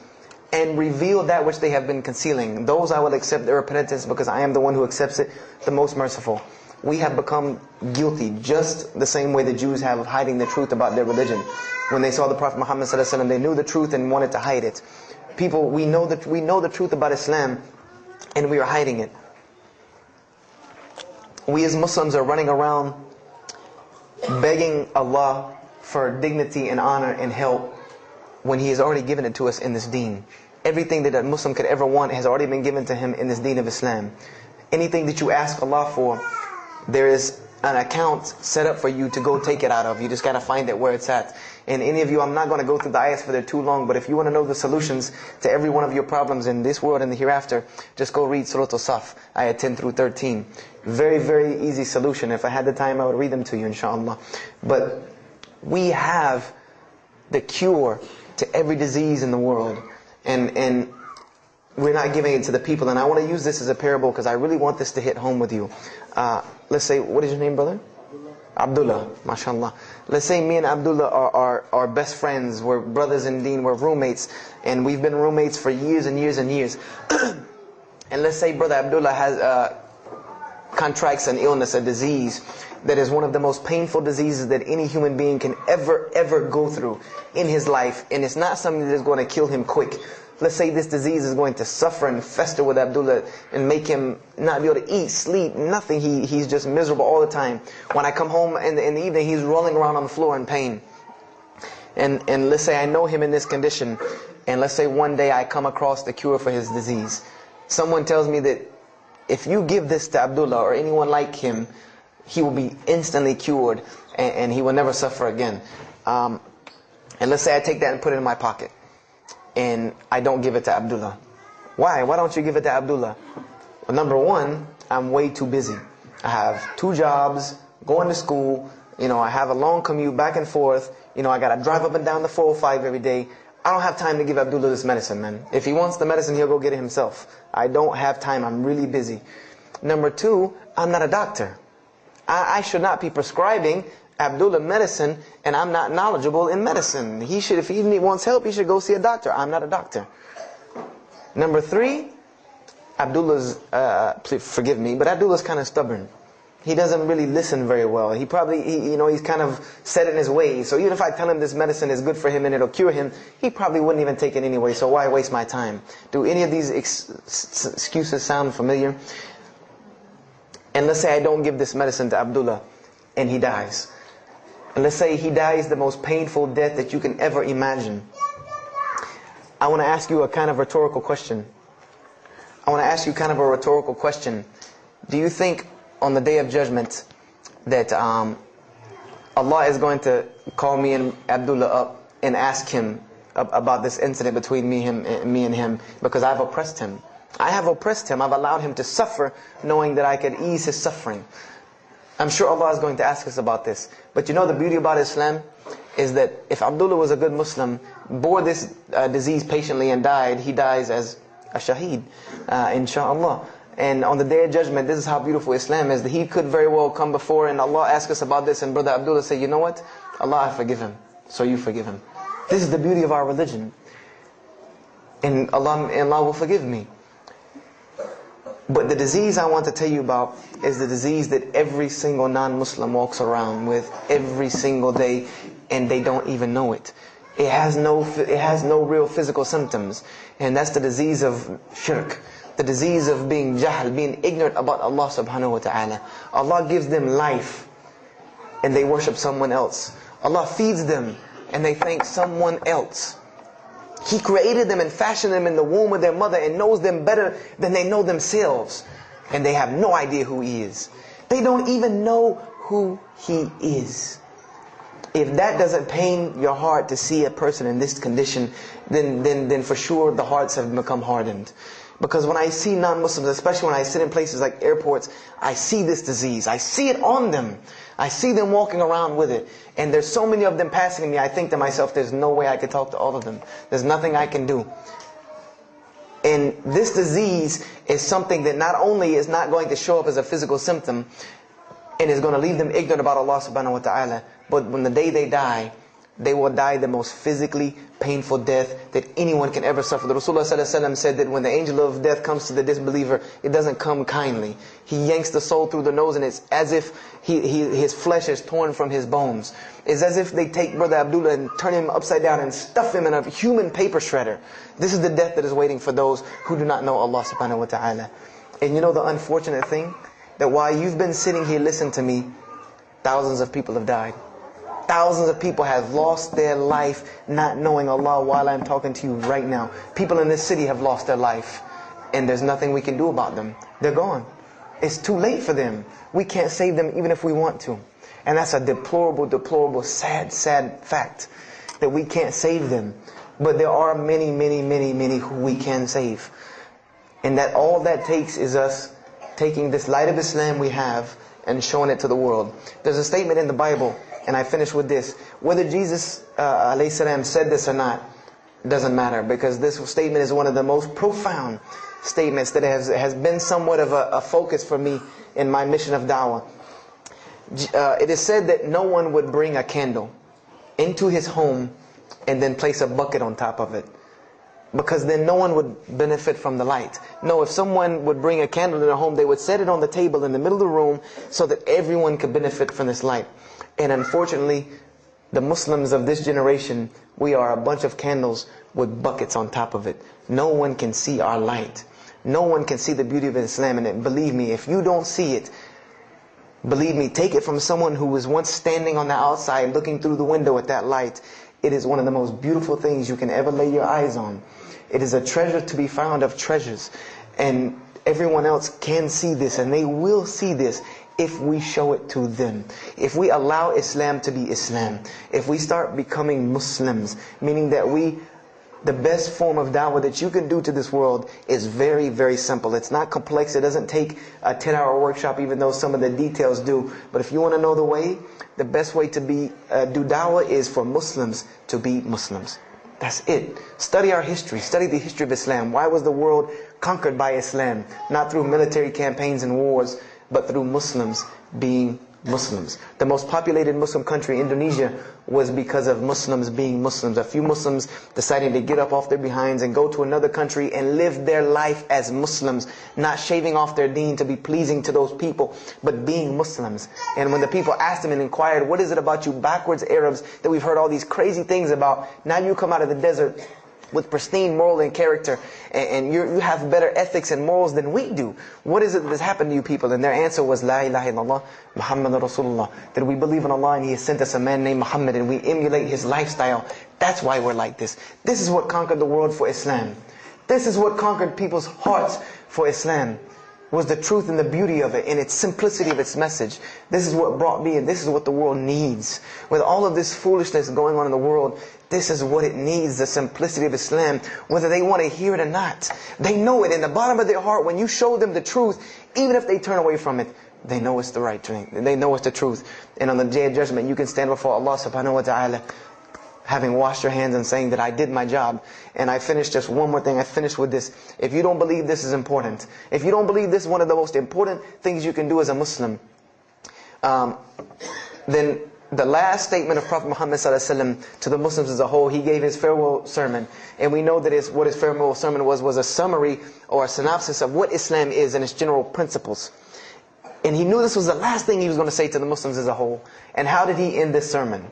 and reveal that which they have been concealing. Those I will accept their repentance, because I am the one who accepts it, the most merciful. We have become guilty just the same way the Jews have of hiding the truth about their religion. When they saw the Prophet Muhammad ﷺ, they knew the truth and wanted to hide it. People, we know the truth about Islam, and we are hiding it. We as Muslims are running around begging Allah for dignity and honor and help, when He has already given it to us in this deen. Everything that a Muslim could ever want has already been given to him in this deen of Islam. Anything that you ask Allah for, there is an account set up for you to go take it out of. You just got to find it where it's at. And any of you, I'm not going to go through the ayahs for they're too long, but if you want to know the solutions to every one of your problems in this world and the hereafter, just go read Surah Al-Saf, ayah 10 through 13. Very, very easy solution. If I had the time, I would read them to you, inshallah. But we have the cure to every disease in the world, and we're not giving it to the people. And I want to use this as a parable, because I really want this to hit home with you. Let's say, what is your name, brother? Abdullah, mashallah. Let's say me and Abdullah are best friends. We're brothers in deen. We're roommates, and we've been roommates for years and years and years. And let's say brother Abdullah has contracts an illness, a disease that is one of the most painful diseases that any human being can ever go through in his life, and it's not something that is going to kill him quick. Let's say this disease is going to suffer and fester with Abdullah and make him not be able to eat, sleep, nothing. He's just miserable all the time. When I come home in the evening, he's rolling around on the floor in pain. And let's say I know him in this condition, and let's say one day I come across the cure for his disease. Someone tells me that if you give this to Abdullah or anyone like him, he will be instantly cured and he will never suffer again. And let's say I take that and put it in my pocket, and I don't give it to Abdullah. Why? Why don't you give it to Abdullah? Well, number one, I'm way too busy. I have 2 jobs, going to school, I have a long commute back and forth, I got to drive up and down the 405 every day. I don't have time to give Abdullah this medicine, man. If he wants the medicine, he'll go get it himself. I don't have time. I'm really busy. Number 2, I'm not a doctor. I should not be prescribing Abdullah medicine, and I'm not knowledgeable in medicine. If he wants help, he should go see a doctor. I'm not a doctor. Number 3, Abdullah's, please forgive me, but Abdullah's kind of stubborn. He doesn't really listen very well. He's kind of set in his ways. So even if I tell him this medicine is good for him and it'll cure him, he probably wouldn't even take it anyway. So why waste my time? Do any of these excuses sound familiar? And let's say I don't give this medicine to Abdullah and he dies. And let's say he dies the most painful death that you can ever imagine. I want to ask you a kind of rhetorical question. I want to ask you kind of a rhetorical question. Do you think on the Day of Judgment that Allah is going to call me and Abdullah up and ask him about this incident between me and him because I've oppressed him? I have oppressed him. I've allowed him to suffer knowing that I could ease his suffering. I'm sure Allah is going to ask us about this. But you know the beauty about Islam is that if Abdullah was a good Muslim, bore this disease patiently and died, he dies as a shaheed, inshaAllah. And on the Day of Judgment, this is how beautiful Islam is, that he could very well come before and Allah ask us about this and Brother Abdullah say, you know what? Allah, I forgive him. So you forgive him. This is the beauty of our religion. And Allah will forgive me. But the disease I want to tell you about is the disease that every single non-Muslim walks around with every single day, and they don't even know it. It has no real physical symptoms, and that's the disease of shirk, the disease of being jahl, being ignorant about Allah subhanahu wa ta'ala. Allah gives them life, and they worship someone else. Allah feeds them, and they thank someone else. He created them and fashioned them in the womb of their mother and knows them better than they know themselves. And they have no idea who He is. They don't even know who He is. If that doesn't pain your heart to see a person in this condition, then for sure the hearts have become hardened. Because when I see non-Muslims, especially when I sit in places like airports, I see this disease. I see it on them. I see them walking around with it. And there's so many of them passing me, I think to myself, there's no way I could talk to all of them. There's nothing I can do. And this disease is something that not only is not going to show up as a physical symptom, and is going to leave them ignorant about Allah subhanahu wa ta'ala, but when the day they die, they will die the most physically painful death that anyone can ever suffer. The Rasulullah ﷺ said that when the angel of death comes to the disbeliever, it doesn't come kindly. He yanks the soul through the nose and it's as if his flesh is torn from his bones. It's as if they take Brother Abdullah and turn him upside down and stuff him in a human paper shredder. This is the death that is waiting for those who do not know Allah subhanahu wa ta'ala. And you know the unfortunate thing? That while you've been sitting here listening to me, thousands of people have died. Thousands of people have lost their life not knowing Allah while I'm talking to you right now. People in this city have lost their life. And there's nothing we can do about them. They're gone. It's too late for them. We can't save them even if we want to. And that's a deplorable, deplorable, sad, sad fact. That we can't save them. But there are many, many, many, many who we can save. And that all that takes is us taking this light of Islam we have and showing it to the world. There's a statement in the Bible, and I finish with this. Whether Jesus ﷺ said this or not, doesn't matter, because this statement is one of the most profound statements that has been somewhat of a focus for me in my mission of da'wah. It is said that no one would bring a candle into his home and then place a bucket on top of it, because then no one would benefit from the light. No, if someone would bring a candle in their home, they would set it on the table in the middle of the room so that everyone could benefit from this light. And unfortunately, the Muslims of this generation, we are a bunch of candles with buckets on top of it. No one can see our light. No one can see the beauty of Islam. And believe me, if you don't see it, believe me, take it from someone who was once standing on the outside looking through the window at that light. It is one of the most beautiful things you can ever lay your eyes on. It is a treasure to be found of treasures. And everyone else can see this, and they will see this if we show it to them. If we allow Islam to be Islam. If we start becoming Muslims, meaning that the best form of da'wah that you can do to this world is very, very simple. It's not complex. It doesn't take a 10-hour workshop, even though some of the details do. But if you want to know the way, the best way to do da'wah is for Muslims to be Muslims. That's it. Study our history. Study the history of Islam. Why was the world conquered by Islam? Not through military campaigns and wars, but through Muslims being Muslims. The most populated Muslim country, Indonesia, was because of Muslims being Muslims. A few Muslims deciding to get up off their behinds and go to another country and live their life as Muslims, not shaving off their deen to be pleasing to those people, but being Muslims. And when the people asked them and inquired, what is it about you backwards Arabs that we've heard all these crazy things about? Now you come out of the desert with pristine moral and character, and you have better ethics and morals than we do. What is it that has happened to you people? And their answer was, La ilaha illallah, Muhammad Rasulullah. That we believe in Allah and He has sent us a man named Muhammad, and we emulate his lifestyle That's why we're like this. This is what conquered the world for Islam. This is what conquered people's hearts for Islam. Was the truth and the beauty of it and its simplicity of its message. This is what brought me, and this is what the world needs. With all of this foolishness going on in the world, this is what it needs, the simplicity of Islam, whether they want to hear it or not. They know it in the bottom of their heart. When you show them the truth, even if they turn away from it, they know it's the right thing. They know it's the truth. And on the day of judgment, you can stand before Allah subhanahu wa ta'ala, having washed your hands and saying that I did my job. And I finished just one more thing. I finished with this. If you don't believe this is important, if you don't believe this is one of the most important things you can do as a Muslim, then the last statement of Prophet Muhammad ﷺ to the Muslims as a whole, he gave his farewell sermon. And we know that what his farewell sermon was a summary or a synopsis of what Islam is and its general principles. And he knew this was the last thing he was going to say to the Muslims as a whole. And how did he end this sermon?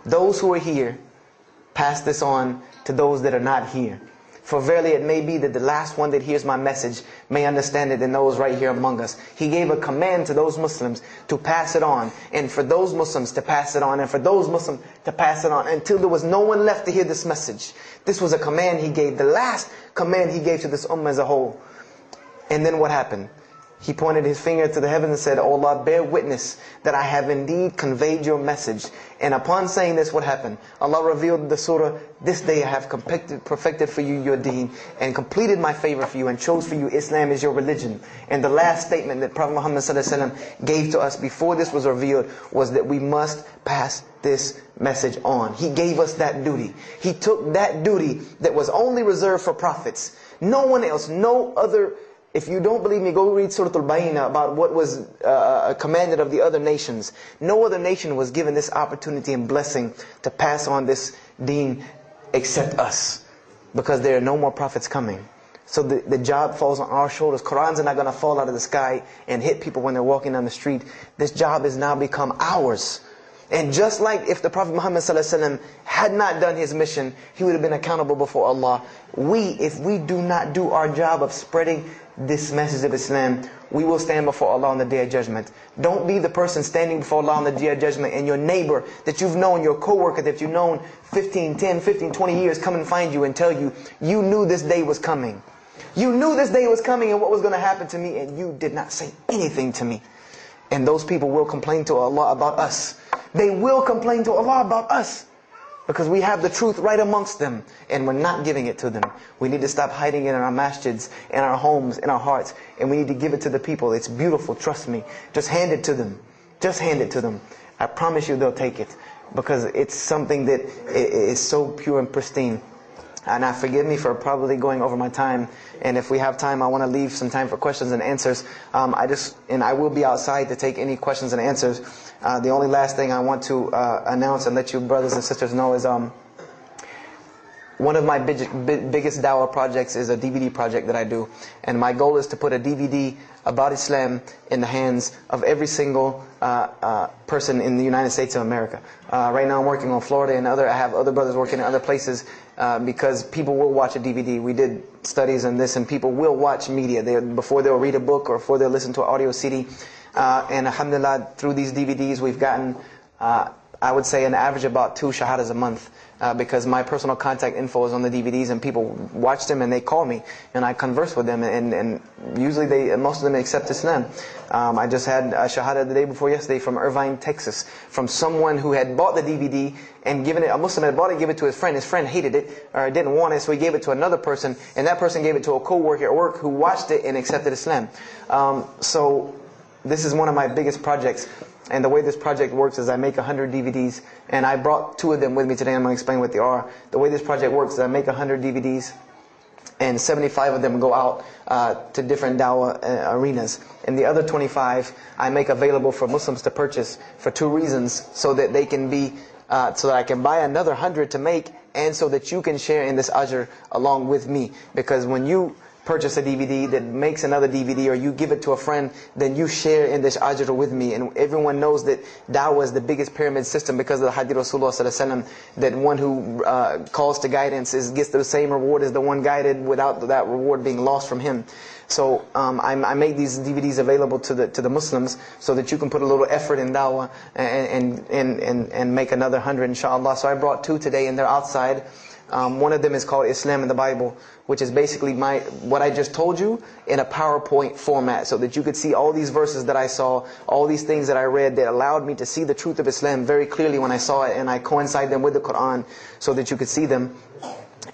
Those who are here, pass this on to those that are not here. For verily it may be that the last one that hears my message may understand it, and those right here among us. He gave a command to those Muslims to pass it on, and for those Muslims to pass it on, and for those Muslims to pass it on, until there was no one left to hear this message. This was a command he gave, the last command he gave to this ummah as a whole. And then what happened? He pointed his finger to the heavens and said, "O Allah, bear witness that I have indeed conveyed your message." And upon saying this, what happened? Allah revealed the surah, "This day I have perfected for you your deen, and completed my favor for you, and chose for you Islam as your religion." And the last statement that Prophet Muhammad ﷺ gave to us before this was revealed was that we must pass this message on. He gave us that duty. He took that duty that was only reserved for prophets. No one else, no other. If you don't believe me, go read Surah Al-Bayyinah about what was commanded of the other nations. No other nation was given this opportunity and blessing to pass on this deen except us. Because there are no more prophets coming. So the job falls on our shoulders. Qurans are not going to fall out of the sky and hit people when they're walking down the street. This job has now become ours. And just like if the Prophet Muhammad ﷺ had not done his mission, he would have been accountable before Allah. If we do not do our job of spreading this message of Islam, we will stand before Allah on the Day of Judgment. Don't be the person standing before Allah on the Day of Judgment and your neighbor that you've known, your co-worker that you've known 10, 15, 20 years come and find you and tell you, you knew this day was coming. You knew this day was coming and what was going to happen to me, and you did not say anything to me. And those people will complain to Allah about us. They will complain to Allah about us. Because we have the truth right amongst them, and we're not giving it to them. We need to stop hiding it in our masjids, in our homes, in our hearts, and we need to give it to the people. It's beautiful, trust me. Just hand it to them. Just hand it to them. I promise you they'll take it, because it's something that is so pure and pristine. And forgive me for probably going over my time. And if we have time, I want to leave some time for questions and answers. I will be outside to take any questions and answers. The only last thing I want to announce and let you brothers and sisters know is one of my biggest dawah projects is a DVD project that I do. And my goal is to put a DVD about Islam in the hands of every single person in the United States of America. Right now I'm working on Florida and I have other brothers working in other places because people will watch a DVD. We did studies on this, and people will watch media before they'll read a book or before they'll listen to an audio CD. And alhamdulillah, through these DVDs we've gotten, I would say, an average about 2 shahadas a month. Because my personal contact info is on the DVDs, and people watch them and they call me and I converse with them, and usually most of them accept Islam. I just had a shahada the day before yesterday from Irvine, Texas, from someone who had bought the DVD and given it. A Muslim had bought it, gave it to his friend. His friend hated it or didn't want it, so he gave it to another person, and that person gave it to a co-worker at work who watched it and accepted Islam. So this is one of my biggest projects. And the way this project works is I make 100 DVDs, and I brought 2 of them with me today. I'm going to explain what they are. The way this project works is I make 100 DVDs, and 75 of them go out to different dawah arenas. And the other 25 I make available for Muslims to purchase for 2 reasons: so that they can be, so that I can buy another 100 to make, and so that you can share in this ajr along with me. Because when you purchase a DVD that makes another DVD, or you give it to a friend, then you share in this ajr with me. And everyone knows that dawah is the biggest pyramid system because of the hadith Rasulullah ﷺ, that one who calls to guidance gets the same reward as the one guided without that reward being lost from him. So I made these DVDs available to the Muslims so that you can put a little effort in dawah and make another 100 inshallah. So I brought 2 today and they're outside. One of them is called Islam in the Bible, which is basically what I just told you in a PowerPoint format, so that you could see all these verses that I saw, all these things that I read that allowed me to see the truth of Islam very clearly when I saw it, and I coincide them with the Quran so that you could see them.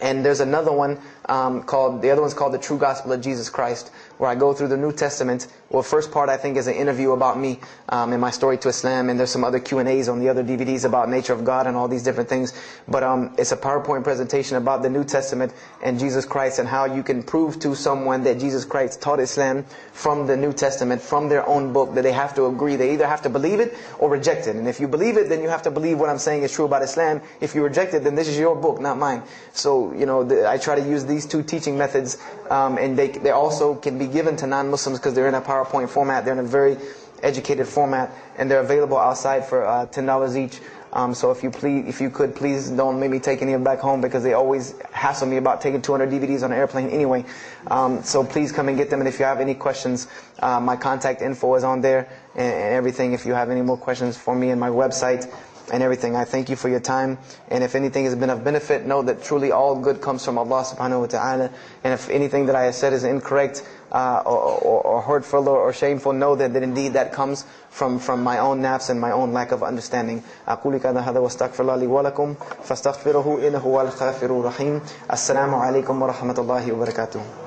And there's another one the other one's called The True Gospel of Jesus Christ, where I go through the New Testament. Well, first part I think is an interview about me and my story to Islam, and there's some other Q&As on the other DVDs about nature of God and all these different things. But it's a PowerPoint presentation about the New Testament and Jesus Christ, and how you can prove to someone that Jesus Christ taught Islam from the New Testament, from their own book, that they have to agree. They either have to believe it or reject it. And if you believe it, then you have to believe what I'm saying is true about Islam. If you reject it, then this is your book, not mine. So, I try to use these 2 teaching methods, and they also can be given to non-Muslims because they're in a PowerPoint format. They're in a very educated format, and they're available outside for $10 each. So if you could, please don't make me take any of them back home, because they always hassle me about taking 200 DVDs on an airplane anyway. So please come and get them. And if you have any questions, my contact info is on there and everything. If you have any more questions for me, and my website and everything. I thank you for your time. And if anything has been of benefit, know that truly all good comes from Allah subhanahu wa ta'ala. And if anything that I have said is incorrect or hurtful or shameful, know that indeed that comes from my own nafs and my own lack of understanding. أقول هذا واستغفر الله لي ولكم فاستغفروه إنه هو الغفور الرحيم. السلام عليكم ورحمة الله وبركاته.